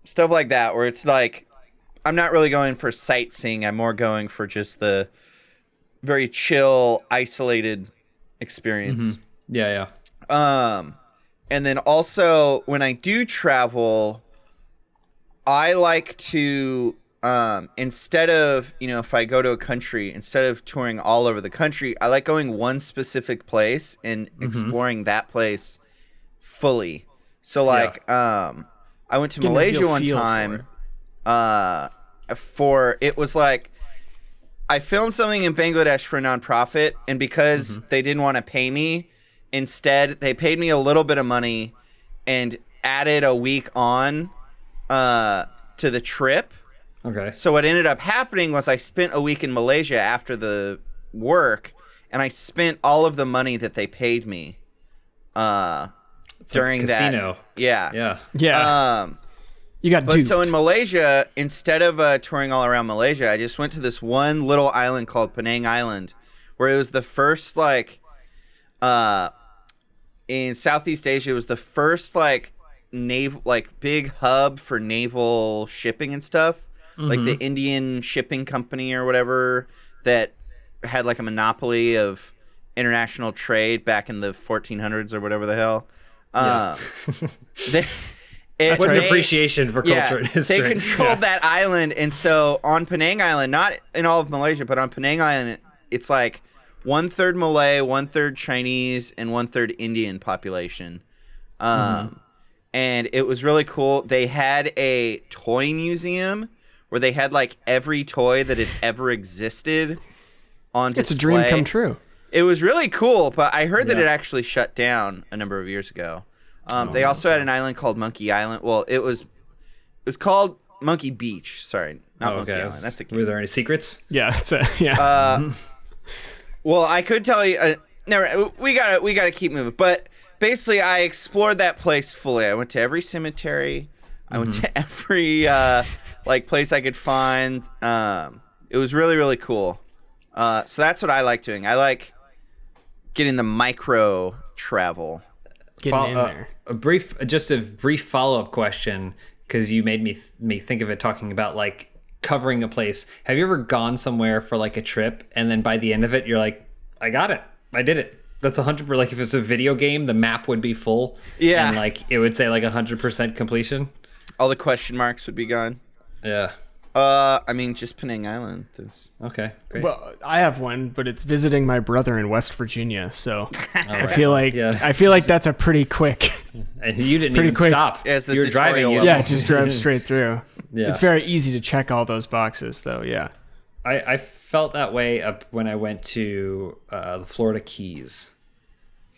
Stuff like that, where it's like, I'm not really going for sightseeing. I'm more going for just the very chill, isolated experience. Mm-hmm. Yeah. And then also when I do travel, I like to, instead of, if I go to a country, instead of touring all over the country, I like going one specific place and exploring that place fully. So, like, I went to Malaysia one time, it was like, I filmed something in Bangladesh for a nonprofit, and because they didn't want to pay me, instead, they paid me a little bit of money and added a week on to the trip. Okay. So what ended up happening was I spent a week in Malaysia after the work, and I spent all of the money that they paid me during like a that. Casino. Yeah. You got but duped. so in Malaysia, instead of touring all around Malaysia, I just went to this one little island called Penang Island, where it was the first, like, in Southeast Asia, it was the first, like, naval, like, big hub for naval shipping and stuff. Like the Indian Shipping Company or whatever that had, like, a monopoly of international trade back in the 1400s or whatever the hell. What an appreciation for culture and history. They controlled that island, and so on Penang Island, not in all of Malaysia, but on Penang Island, it's like 1/3 Malay, 1/3 Chinese, and 1/3 Indian population. And it was really cool. They had a toy museum where they had, like, every toy that had ever existed on display. It's a dream come true. It was really cool, but I heard that it actually shut down a number of years ago. They also had an island called Monkey Island. Well, it was called Monkey Beach. Sorry, not Monkey Island. That's a game. Were there any secrets? Yeah, that's it. Well, I could tell you. We gotta keep moving. But basically, I explored that place fully. I went to every cemetery. I went to every like place I could find. It was really, really cool. So that's what I like doing. I like getting the micro travel. Getting in there. A brief follow-up question, because you made me think of it talking about, like, covering a place. Have you ever gone somewhere for, like, a trip, and then by the end of it, you're like, I got it. I did it. That's 100%. Like, if it's a video game, the map would be full. Yeah. And, like, it would say, like, 100% completion. All the question marks would be gone. Yeah. I mean, just Penang Island. Okay, great. Well, I have one, but it's visiting my brother in West Virginia. So I feel like that's a pretty quick. And you didn't even stop. Yeah, you were driving. Yeah, just drove straight through. Yeah. It's very easy to check all those boxes, though. Yeah. I felt that way when I went to the Florida Keys.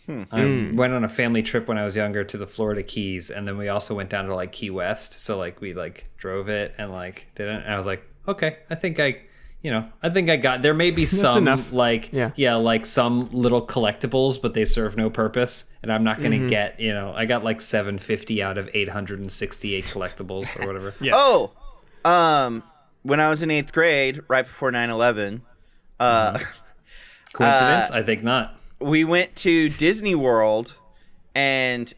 I went on a family trip when I was younger to the Florida Keys, and then we also went down to, like, Key West. So, like, we, like, drove it and, like, did it. And I was like, okay, I think I think I got. There may be some enough. like like some little collectibles, but they serve no purpose, and I'm not going to get. I got like 750 out of 868 collectibles or whatever. Yeah. Oh, when I was in 8th grade, right before 9/11, Coincidence? I think not. we went to Disney World, and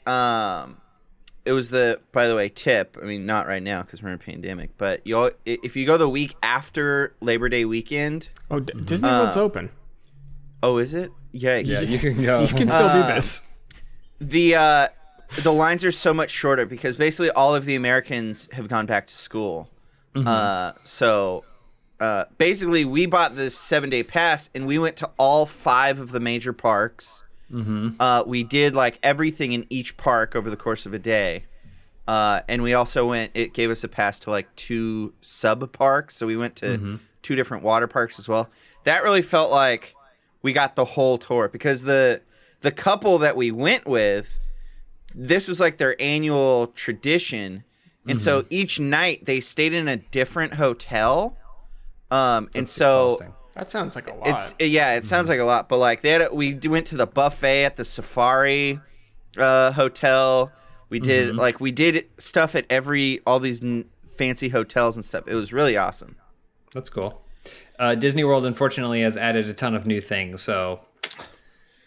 it was by the way, tip. I mean, not right now because we're in a pandemic, but if you go the week after Labor Day weekend. Oh, Disney World's open. Oh, is it? Yeah, You can go. You can still do this. The lines are so much shorter because basically all of the Americans have gone back to school. So basically we bought this 7-day pass and we went to all 5 of the major parks. We did like everything in each park over the course of a day. And we also it gave us a pass to like 2 sub parks. So we went to 2 different water parks as well. That really felt like we got the whole tour because the couple that we went with, this was like their annual tradition. And so each night they stayed in a different hotel. And so exhausting. That sounds like a lot. it sounds like a lot, but like we went to the buffet at the Safari hotel. We did stuff at all these fancy hotels and stuff. It was really awesome. That's cool. Disney World unfortunately has added a ton of new things, so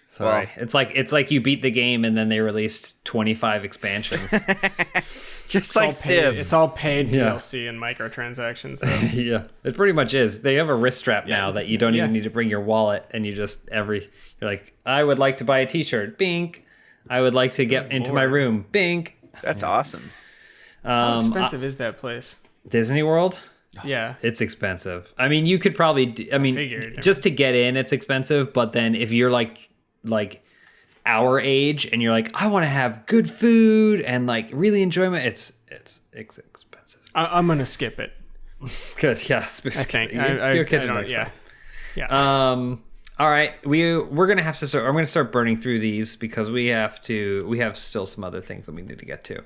sorry. Well, it's like you beat the game and then they released 25 expansions. Just like Civ. It's all paid DLC and microtransactions, though. Yeah, it pretty much is. They have a wrist strap now that you don't even need to bring your wallet, and you just you're like, I would like to buy a T-shirt, bink. I would like to get into my room, bink. That's awesome. How expensive is that place? Disney World? Yeah, It's expensive. I mean, you could probably. Figured. Just to get in, it's expensive. But then if you're like our age and you're like, I want to have good food and like really enjoy it's expensive. I'm gonna skip it. Good, yeah. I think. You're catching next time. Yeah. All right, we're gonna have to start. I'm gonna start burning through these because we have still some other things that we need to get to.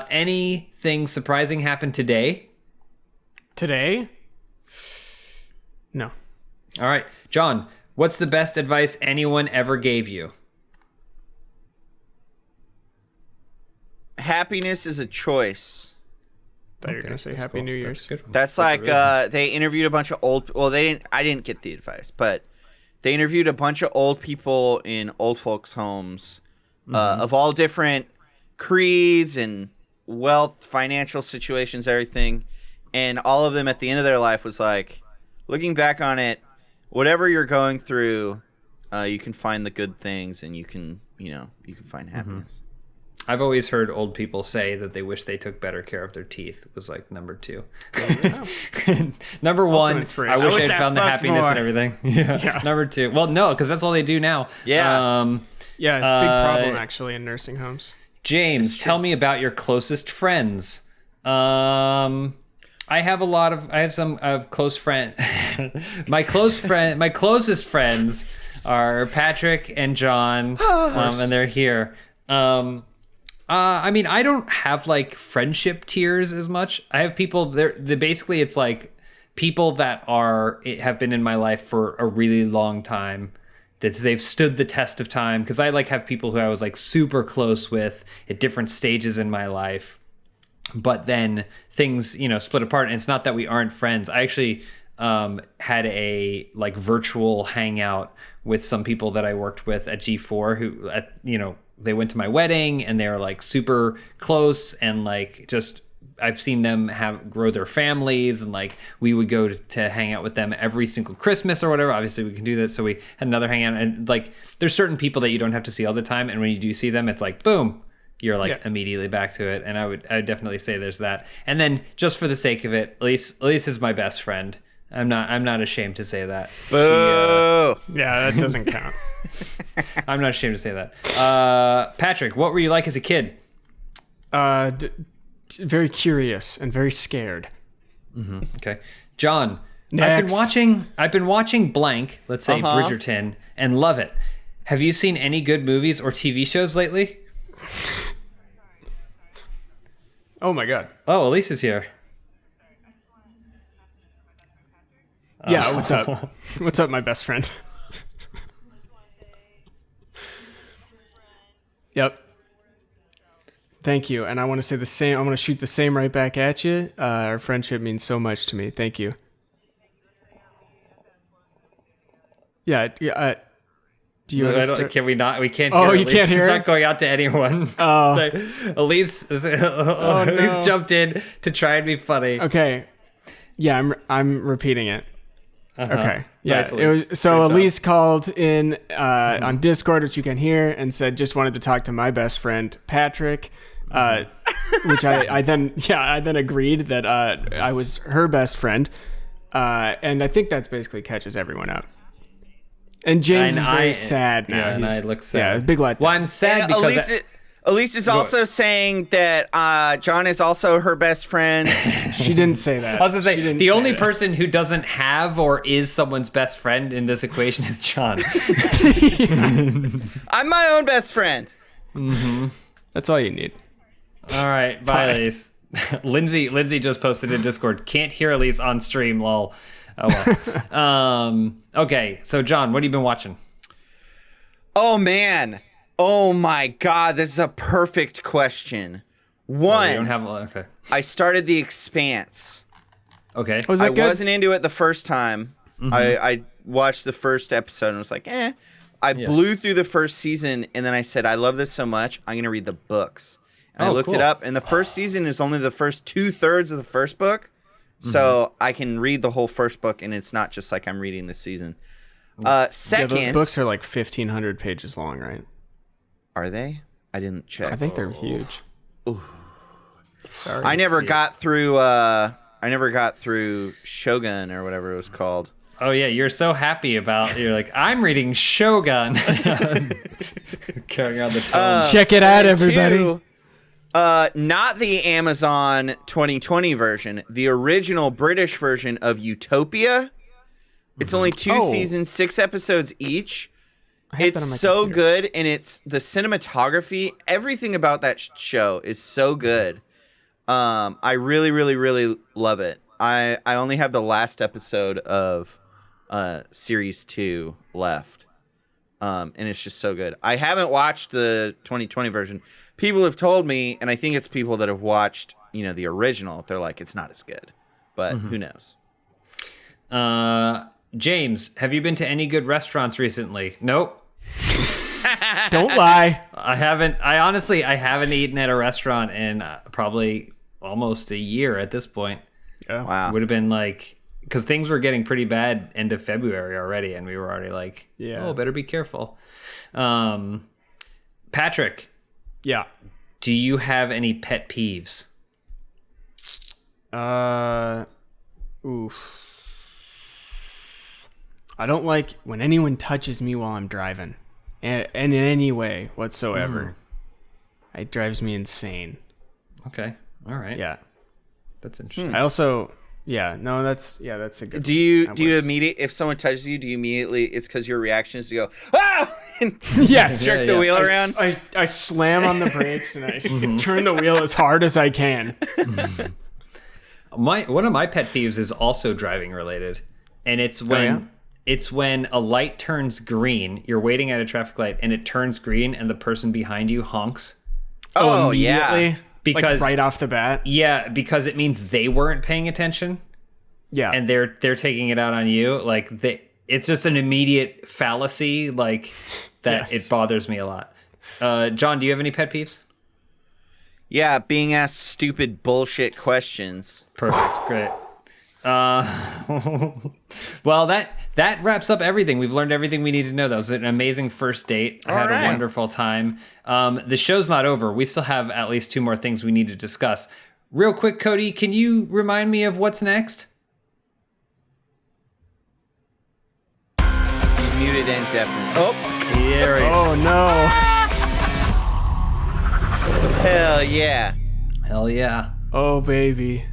Anything surprising happened today? Today? No. All right, John. What's the best advice anyone ever gave you? Happiness is a choice. Thought you were gonna say Happy New Year's. That's like they interviewed a bunch of I didn't get the advice, but they interviewed a bunch of old people in old folks' homes of all different creeds and wealth, financial situations, everything. And all of them at the end of their life was like, looking back on it, whatever you're going through, you can find the good things and you can find happiness. I've always heard old people say that they wish they took better care of their teeth. Was like number 2. Number 1, I wish I had found the happiness and everything. Yeah. Number 2, well, no, because that's all they do now. Yeah. Big problem actually in nursing homes. James, tell me about your closest friends. I have some close friends. My closest friends are Patrick and John, and they're here. I mean, I don't have like friendship tiers as much. I have people there. Basically, it's like people that have been in my life for a really long time. They've stood the test of time. Because I like have people who I was like super close with at different stages in my life. But then things, split apart. And it's not that we aren't friends. I actually had a like virtual hangout with some people that I worked with at G4 who, they went to my wedding and they're like super close and like just I've seen them grow their families and like we would go to hang out with them every single Christmas or whatever. Obviously we can do this. So we had another hangout and like there's certain people that you don't have to see all the time. And when you do see them, it's like, boom, you're like immediately back to it. And I would definitely say there's that. And then just for the sake of it, Elise is my best friend. I'm not ashamed to say that. Boo! Yeah, that doesn't count. I'm not ashamed to say that. Patrick, what were you like as a kid? Very curious and very scared. Mm-hmm. Okay, John. Next. I've been watching blank. Let's say Bridgerton, and love it. Have you seen any good movies or TV shows lately? Oh my god. Oh, Elise is here. Yeah, what's up? What's up, my best friend? Yep. Thank you. And I want to say the same. I'm going to shoot the same right back at you. Our friendship means so much to me. Thank you. Yeah. Do you understand? Can we not? We can't hear. Oh, you can't hear It's it? not going out to anyone. Oh. Elise jumped in to try and be funny. Okay. Yeah, I'm repeating it. Okay. Yeah. Nice, Elise. Elise called in on Discord, which you can hear, and said just wanted to talk to my best friend Patrick, which I then agreed that I was her best friend, and I think that's basically catches everyone up. And James is very sad now. Yeah, and I look sad. Yeah, big letdown. Well, I'm sad because Elise is also saying that John is also her best friend. She didn't say that. I was going to say, the only person who doesn't have or is someone's best friend in this equation is John. I'm my own best friend. Mm-hmm. That's all you need. All right. Bye, Elise. Lindsay just posted in Discord. Can't hear Elise on stream, lol. Oh, well. Okay. So, John, what have you been watching? Oh, man. Oh, my God. This is a perfect question. One, you don't have, okay. I started The Expanse. Okay. Was that good? I wasn't into it the first time. Mm-hmm. I watched the first episode and was like, I blew through the first season, and then I said, I love this so much, I'm going to read the books. And I looked it up, and the first season is only the first 2/3 of the first book, so I can read the whole first book, and it's not just like I'm reading the season. Second... Yeah, those books are like 1,500 pages long, right? Are they? I didn't check. I think they're huge. Ooh. Sorry. I never got through Shogun or whatever it was called. Oh yeah, you're so happy about. You're like, I'm reading Shogun. Carrying on the tone. Check it out, everybody. Two, not the Amazon 2020 version, the original British version of Utopia. It's only 2 seasons, 6 episodes each. It's so good, and it's the cinematography. Everything about that show is so good. I really, really, really love it. I only have the last episode of series 2 left, and it's just so good. I haven't watched the 2020 version. People have told me, and I think it's people that have watched, the original. They're like, it's not as good, but who knows? James, have you been to any good restaurants recently? Nope. Don't lie. I haven't. I haven't eaten at a restaurant in probably almost a year at this point. Oh. Wow. Would have been like, because things were getting pretty bad end of February already, and we were already like, better be careful. Patrick. Yeah. Do you have any pet peeves? Oof. I don't like when anyone touches me while I'm driving, and in any way whatsoever. It drives me insane. Okay. All right. Yeah. That's interesting. I also, that's a good. Do you immediately, if someone touches you, do you immediately? It's because your reaction is to go and jerk the wheel around. I slam on the brakes and I turn the wheel as hard as I can. One of my pet peeves is also driving related, and it's when. It's when a light turns green, you're waiting at a traffic light, and it turns green, and the person behind you honks. Oh, yeah. Because right off the bat? Yeah, because it means they weren't paying attention. Yeah. And they're taking it out on you. Like, it's just an immediate fallacy, like, that It bothers me a lot. John, do you have any pet peeves? Yeah, being asked stupid bullshit questions. Perfect. Great. Well, that wraps up everything. We've learned everything we need to know. That was an amazing first date. I had a wonderful time. The show's not over. We still have at least 2 more things we need to discuss. Real quick, Cody, can you remind me of what's next? He's muted indefinitely. Oh, there we go. Oh no! Hell yeah! Hell yeah! Oh baby!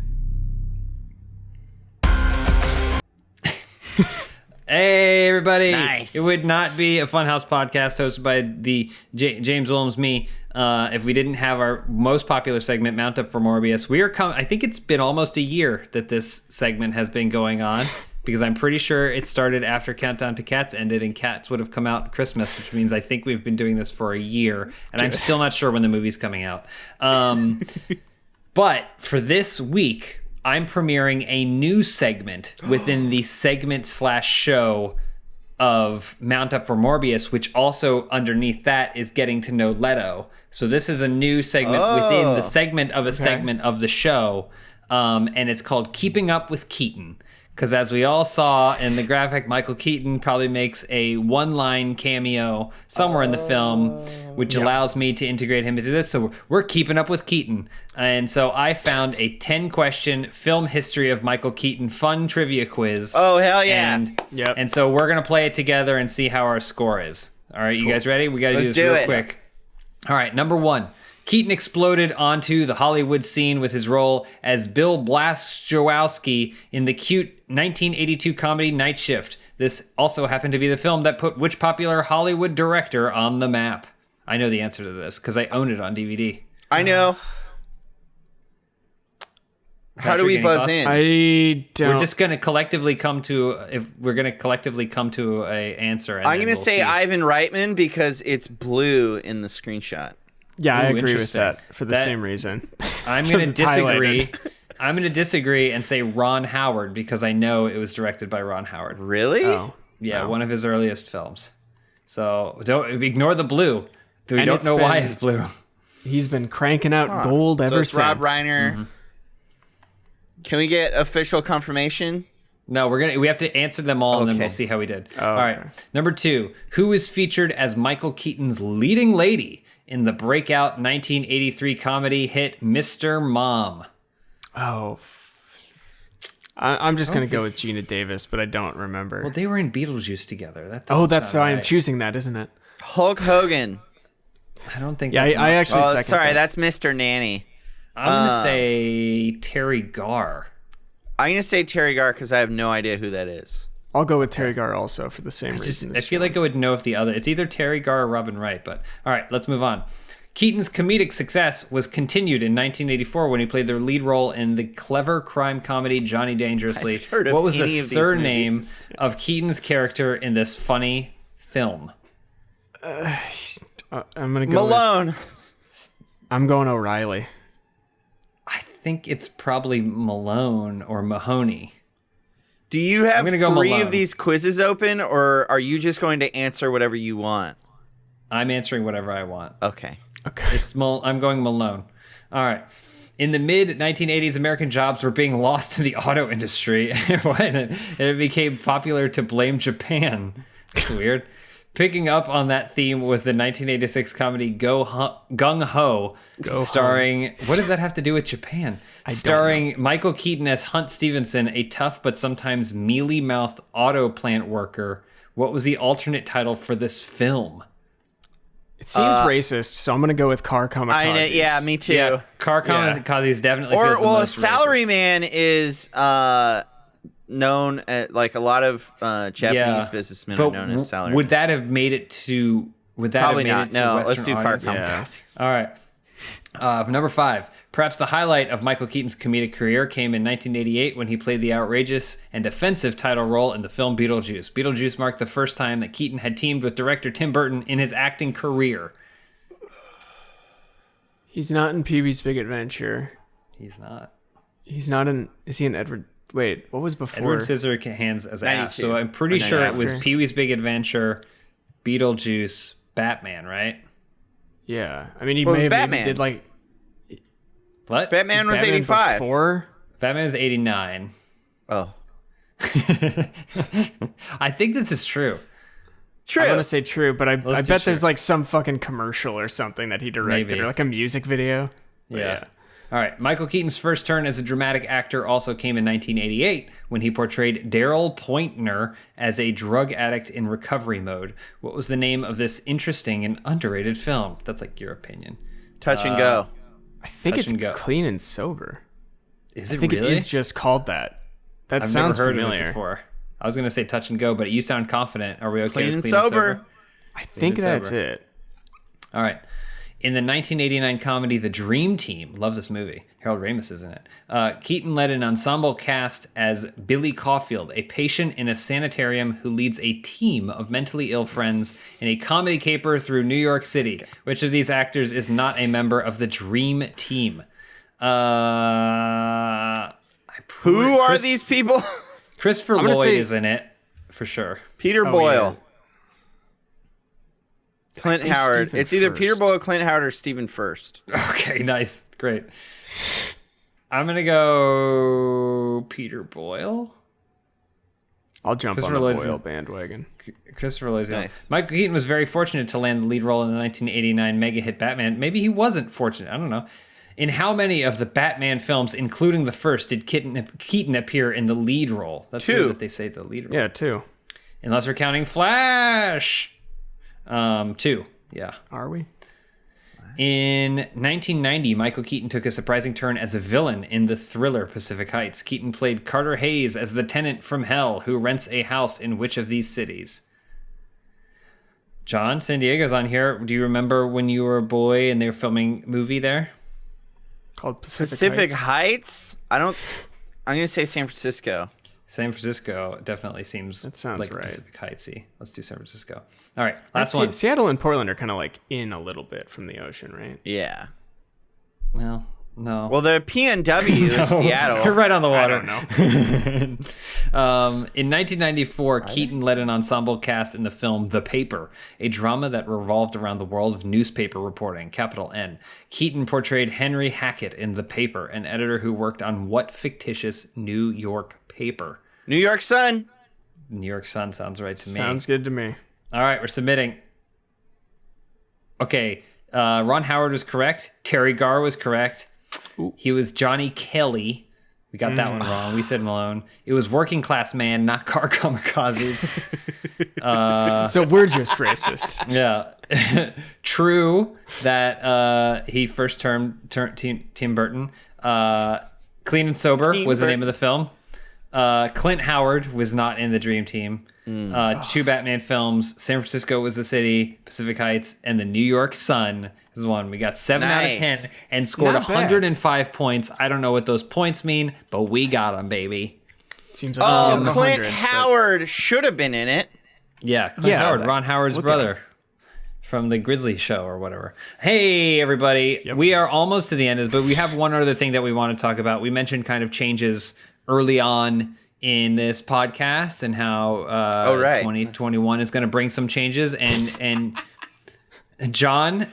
Hey, everybody. Nice. It would not be a Funhaus podcast hosted by the James Williams, me, if we didn't have our most popular segment, Mount Up for Morbius. I think it's been almost a year that this segment has been going on. because I'm pretty sure it started after Countdown to Cats ended, and Cats would have come out Christmas, which means I think we've been doing this for a year, and I'm still not sure when the movie's coming out. But for this week, I'm premiering a new segment within the segment/show of Mount Up for Morbius, which also underneath that is Getting to Know Leto. So this is a new segment within the segment of a segment of the show, and it's called Keeping Up with Keaton. Because as we all saw in the graphic, Michael Keaton probably makes a one-line cameo somewhere in the film, which allows me to integrate him into this. So we're keeping up with Keaton. And so I found a 10-question film history of Michael Keaton fun trivia quiz. Oh, hell yeah. And so we're going to play it together and see how our score is. All right, you guys ready? We got to do this real quick. All right, number 1. Keaton exploded onto the Hollywood scene with his role as Bill Blazkowski in the cute 1982 comedy Night Shift. This also happened to be the film that put which popular Hollywood director on the map? I know the answer to this because I own it on DVD. I know. How do we buzz in? I don't. We're just going to collectively come to a answer. And I'm going to say Ivan Reitman because it's blue in the screenshot. Yeah, I agree with that for the same reason. I'm going to disagree. I'm going to disagree and say Ron Howard because I know it was directed by Ron Howard. Really? Oh, yeah, one of his earliest films. So don't ignore the blue. We don't know why it's blue. He's been cranking out gold ever since. Rob Reiner. Mm-hmm. Can we get official confirmation? No, we have to answer them all, and then we'll see how we did. All right. Number 2, who is featured as Michael Keaton's leading lady in the breakout 1983 comedy hit Mr. Mom? Oh, I'm just going to go with Gina Davis, but I don't remember. Well, they were in Beetlejuice together. That's why I'm choosing that, isn't it? Hulk Hogan. I don't think that's I actually second sorry, that's Mr. Nanny. I'm going to say Terry Garr. I'm going to say Terry Garr because I have no idea who that is. I'll go with Terry Garr also for the same reason. I feel like I would know if the other... It's either Terry Garr or Robin Wright, but... All right, let's move on. Keaton's comedic success was continued in 1984 when he played the lead role in the clever crime comedy Johnny Dangerously. What was the surname of Keaton's character in this funny film? I'm going to go Malone. I'm going O'Reilly. I think it's probably Malone or Mahoney. Do you have three of these quizzes open, or are you just going to answer whatever you want? I'm answering whatever I want. Okay. I'm going Malone. All right. In the mid-1980s, American jobs were being lost in the auto industry, and it became popular to blame Japan. That's weird. Picking up on that theme was the 1986 comedy Gung Ho, starring... What does that have to do with Japan? Starring Michael Keaton as Hunt Stevenson, a tough but sometimes mealy-mouthed auto plant worker. What was the alternate title for this film? It seems racist, so I'm going to go with Car Kamikazes. Yeah, me too. Yeah, Car Kamikazes definitely feels the most racist. Salaryman is known at, like, a lot of Japanese businessmen are known as Salaryman. Would that have made it to... Probably not. No, let's do Car Kamikazes. Yeah. All right. Number 5. Perhaps the highlight of Michael Keaton's comedic career came in 1988 when he played the outrageous and offensive title role in the film Beetlejuice. Beetlejuice marked the first time that Keaton had teamed with director Tim Burton in his acting career. He's not in Pee-wee's Big Adventure. He's not. He's not in... Is he in Edward... Wait, what was before? Edward Scissorhands as Ass. So I'm pretty sure it was Pee-wee's Big Adventure, Beetlejuice, Batman, right? Yeah. I mean, he may have maybe did like... What? Batman was 85. Before? Batman was 89. Oh. I think this is true. I want to say true, but I bet there's like some fucking commercial or something that he directed, or like a music video. Yeah. All right. Michael Keaton's first turn as a dramatic actor also came in 1988 when he portrayed Daryl Pointner as a drug addict in recovery mode. What was the name of this interesting and underrated film? That's like your opinion. Touch and Go. I think it's Clean and Sober. Is it really? I think it is just called that. That sounds never heard familiar. of it before. I was going to say Touch and Go, but you sound confident. Are we okay with Clean and Sober? I think that's it. All right. In the 1989 comedy The Dream Team, love this movie, Harold Ramis is in it, Keaton led an ensemble cast as Billy Caulfield, a patient in a sanitarium who leads a team of mentally ill friends in a comedy caper through New York City. Which of these actors is not a member of The Dream Team? Who are these people? Christopher Lloyd is in it, for sure. Peter Boyle. Yeah. Clint Howard. Stephen It's either First. Peter Boyle, Clint Howard, or Stephen First. Okay, nice. Great. I'm going to go Peter Boyle. I'll jump on Christopher the Lloyd's Boyle in- bandwagon. Christopher Lloyd's in it. Nice. Michael Keaton was very fortunate to land the lead role in the 1989 mega hit Batman. Maybe he wasn't fortunate. I don't know. In how many of the Batman films, including the first, did Keaton appear in the lead role? That's 2. weird that they say the lead role. Yeah, 2. Unless we're counting Flash. 2. Yeah. Are we? In 1990, Michael Keaton took a surprising turn as a villain in the thriller Pacific Heights. Keaton played Carter Hayes as the tenant from hell who rents a house in which of these cities? John, San Diego's on here. Do you remember when you were a boy and they were filming a movie there? Called Pacific Pacific Heights. Heights? I'm going to say San Francisco. San Francisco definitely seems That sounds like right. Pacific Heights-y. Let's do San Francisco. All right, last one. Seattle and Portland are kind of like in a little bit from the ocean, right? Yeah. Well, no. Well, the PNW is Seattle. You're right on the water. I don't know. In 1994, Keaton led an ensemble cast in the film The Paper, a drama that revolved around the world of newspaper reporting, capital N. Keaton portrayed Henry Hackett in The Paper, an editor who worked on what fictitious New York paper? New York Sun. New York Sun sounds right to me. Sounds good to me. All right, we're submitting. Okay, Ron Howard was correct. Terry Garr was correct. Ooh. He was Johnny Kelly. We got that one wrong. We said Malone. It was Working Class Man, not Car Kamikazes. So we're just racist. Yeah. True that he first turned Tim Burton. Clean and Sober was the name of the film. Clint Howard was not in the Dream Team. 2 Batman films. San Francisco was the city. Pacific Heights and the New York Sun is one. We got 7 out of 10 and scored Not bad. 105 points. I don't know what those points mean, but we got them, baby. Seems like Clint Howard should have been in it. Yeah, Clint Yeah, Howard, that- Ron Howard's look brother from the Grizzly Show or whatever. Hey, everybody. Yep. We are almost to the end, but we have one other thing that we want to talk about. We mentioned kind of changes early on in this podcast and how 2021 is going to bring some changes. And John,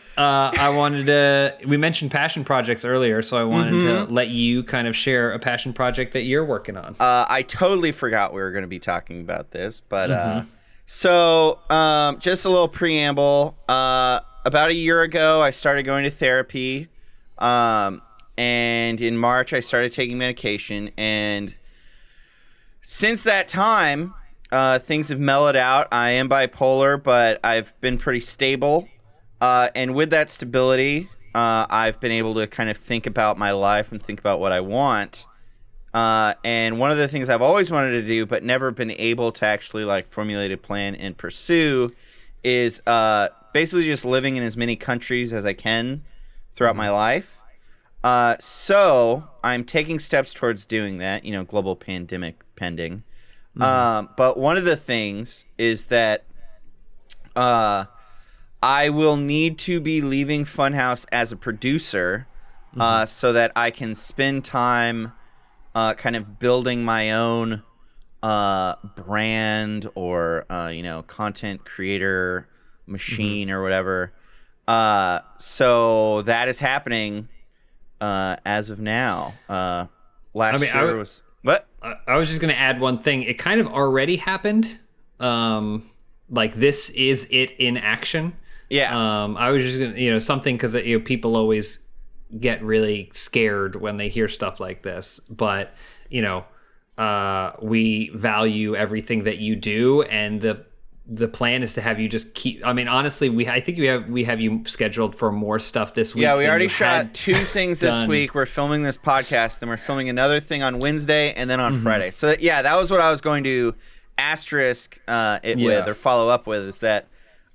we mentioned passion projects earlier, so I wanted to let you kind of share a passion project that you're working on. I totally forgot we were going to be talking about this, but so just a little preamble. About a year ago, I started going to therapy, and in March, I started taking medication, and since that time, things have mellowed out. I am bipolar, but I've been pretty stable, and with that stability, I've been able to kind of think about my life and think about what I want. And one of the things I've always wanted to do, but never been able to actually like formulate a plan and pursue, is basically just living in as many countries as I can throughout my life. So I'm taking steps towards doing that. Global pandemic pending. But one of the things is that I will need to be leaving Funhaus as a producer, so that I can spend time kind of building my own brand or content creator machine or whatever. So that is happening as of now. Last year was what? I was just going to add one thing. It kind of already happened. Like this is it in action. Yeah. I was just going to, something because people always get really scared when they hear stuff like this, but we value everything that you do, and the plan is to have you just keep. I mean, honestly, I think we have you scheduled for more stuff this week. Yeah, we already shot 2 things this week. We're filming this podcast, then we're filming another thing on Wednesday, and then on Friday. So that was what I was going to asterisk it with or follow up with, is that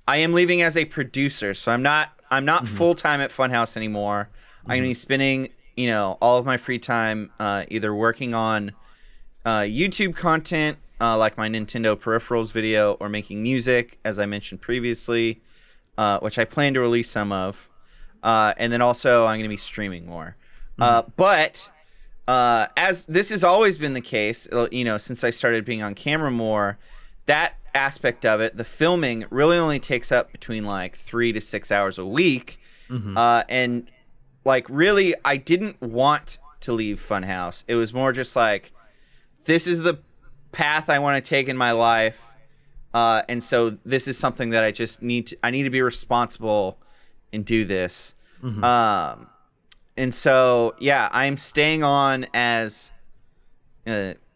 I am leaving as a producer. So I'm not I'm not full time at Funhaus anymore. I'm gonna be spending all of my free time either working on YouTube content like my Nintendo peripherals video, or making music, as I mentioned previously, which I plan to release some of, and then also I'm gonna be streaming more. But as this has always been the case, since I started being on camera more, that aspect of it, the filming, really only takes up between like 3 to 6 hours a week. And like, really, I didn't want to leave Funhaus. It was more just like, this is the path I want to take in my life. And so this is something that I just need to be responsible and do this. And so, yeah, I'm staying on as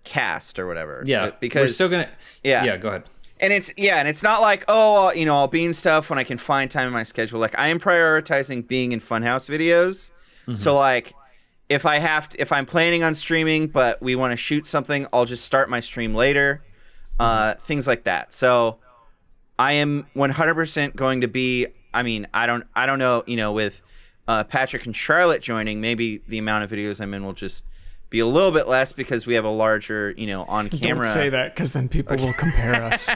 cast or whatever. Yeah, because we're still gonna. Yeah, go ahead. And it's not like, I'll be in stuff when I can find time in my schedule. Like, I am prioritizing being in Funhaus videos. So like, if I'm planning on streaming, but we want to shoot something, I'll just start my stream later. Things like that. So I am 100% going to be. I mean, I don't know. With Patrick and Charlotte joining, maybe the amount of videos I'm in will just be a little bit less because we have a larger, on camera. Don't say that, because then people will compare us.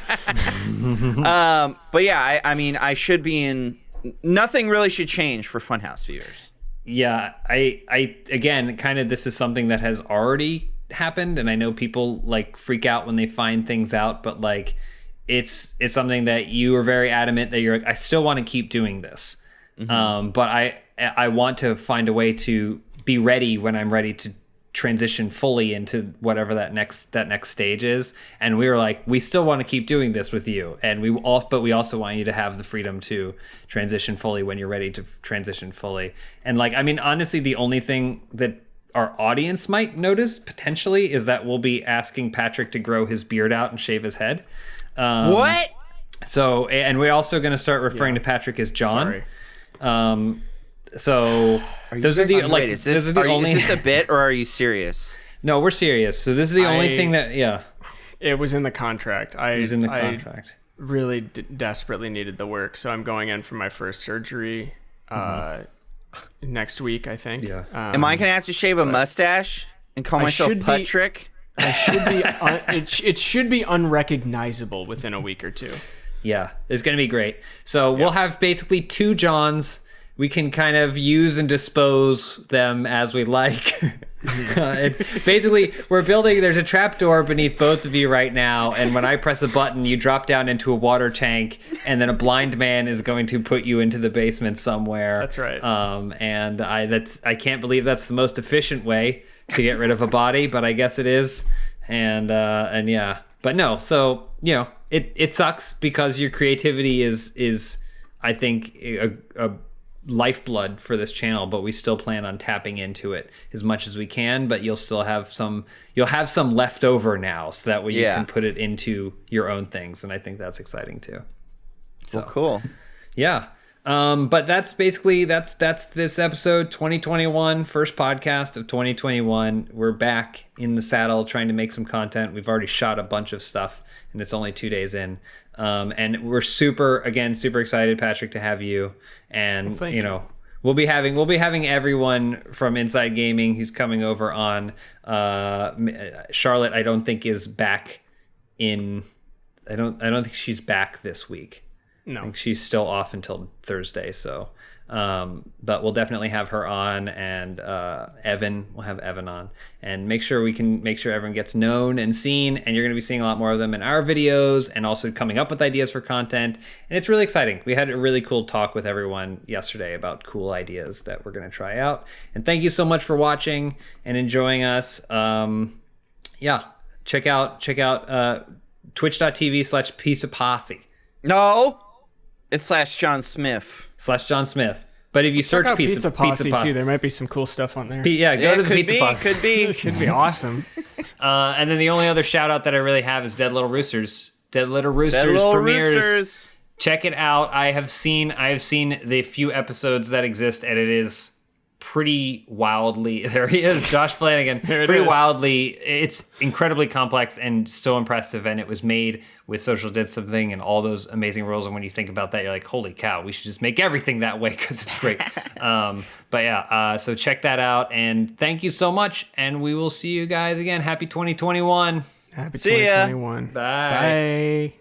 But yeah, I mean, I should be in. Nothing really should change for Funhaus viewers. Yeah, I again, kind of, this is something that has already happened, and I know people like freak out when they find things out, but like, it's something that you are very adamant that you're like, I still want to keep doing this. But I want to find a way to be ready when I'm ready to transition fully into whatever that next stage is. And we were like, we still want to keep doing this with you, and but we also want you to have the freedom to transition fully when you're ready to transition fully. And like, I mean, honestly, the only thing that our audience might notice potentially is that we'll be asking Patrick to grow his beard out and shave his head. What? So, and we're also going to start referring to Patrick as John. Sorry. So those are the like. Is this a bit, or are you serious? No, we're serious. So this is the only thing that it was in the contract. It was in the contract. I really desperately needed the work, so I'm going in for my first surgery next week, I think. Yeah. Am I gonna have to shave a mustache and call myself Patrick? I should be. It should be unrecognizable within a week or two. Yeah, it's gonna be great. So we'll have basically two Johns. We can kind of use and dispose them as we like. It's basically, there's a trapdoor beneath both of you right now, and when I press a button, you drop down into a water tank, and then a blind man is going to put you into the basement somewhere. That's right. And I can't believe that's the most efficient way to get rid of a body, but I guess it is. And yeah. But no, so, it sucks because your creativity is I think a lifeblood for this channel, but we still plan on tapping into it as much as we can. But you'll have some left over now, so that way you can put it into your own things, and I think that's exciting too. So, well, cool. Yeah. But that's basically that's this episode 2021, first podcast of 2021. We're back in the saddle trying to make some content. We've already shot a bunch of stuff, and it's only 2 days in. And we're super excited, Patrick, to have you. And we'll be having everyone from Inside Gaming who's coming over on. Charlotte, I don't think is back in. I don't think she's back this week. No, I think she's still off until Thursday. So, but we'll definitely have her on, and Evan. We'll have Evan on, and make sure everyone gets known and seen. And you're going to be seeing a lot more of them in our videos, and also coming up with ideas for content. And it's really exciting. We had a really cool talk with everyone yesterday about cool ideas that we're going to try out. And thank you so much for watching and enjoying us. Check out twitch.tv/Pizza Posse. No. It's /John Smith. /John Smith. But if you search Pizza Posse too, there might be some cool stuff on there. Go to the Pizza Posse. Could be. It should be awesome. And then the only other shout out that I really have is Dead Little Roosters. Dead Little Roosters premieres. Check it out. I have seen the few episodes that exist, and it is pretty wildly. There he is, Josh Flanagan. Pretty wildly. It's incredibly complex and so impressive. And it was made with social distancing and all those amazing rules. And when you think about that, you're like, holy cow, we should just make everything that way because it's great. But yeah, so check that out. And thank you so much. And we will see you guys again. Happy 2021. Happy See ya. 2021. Bye. Bye.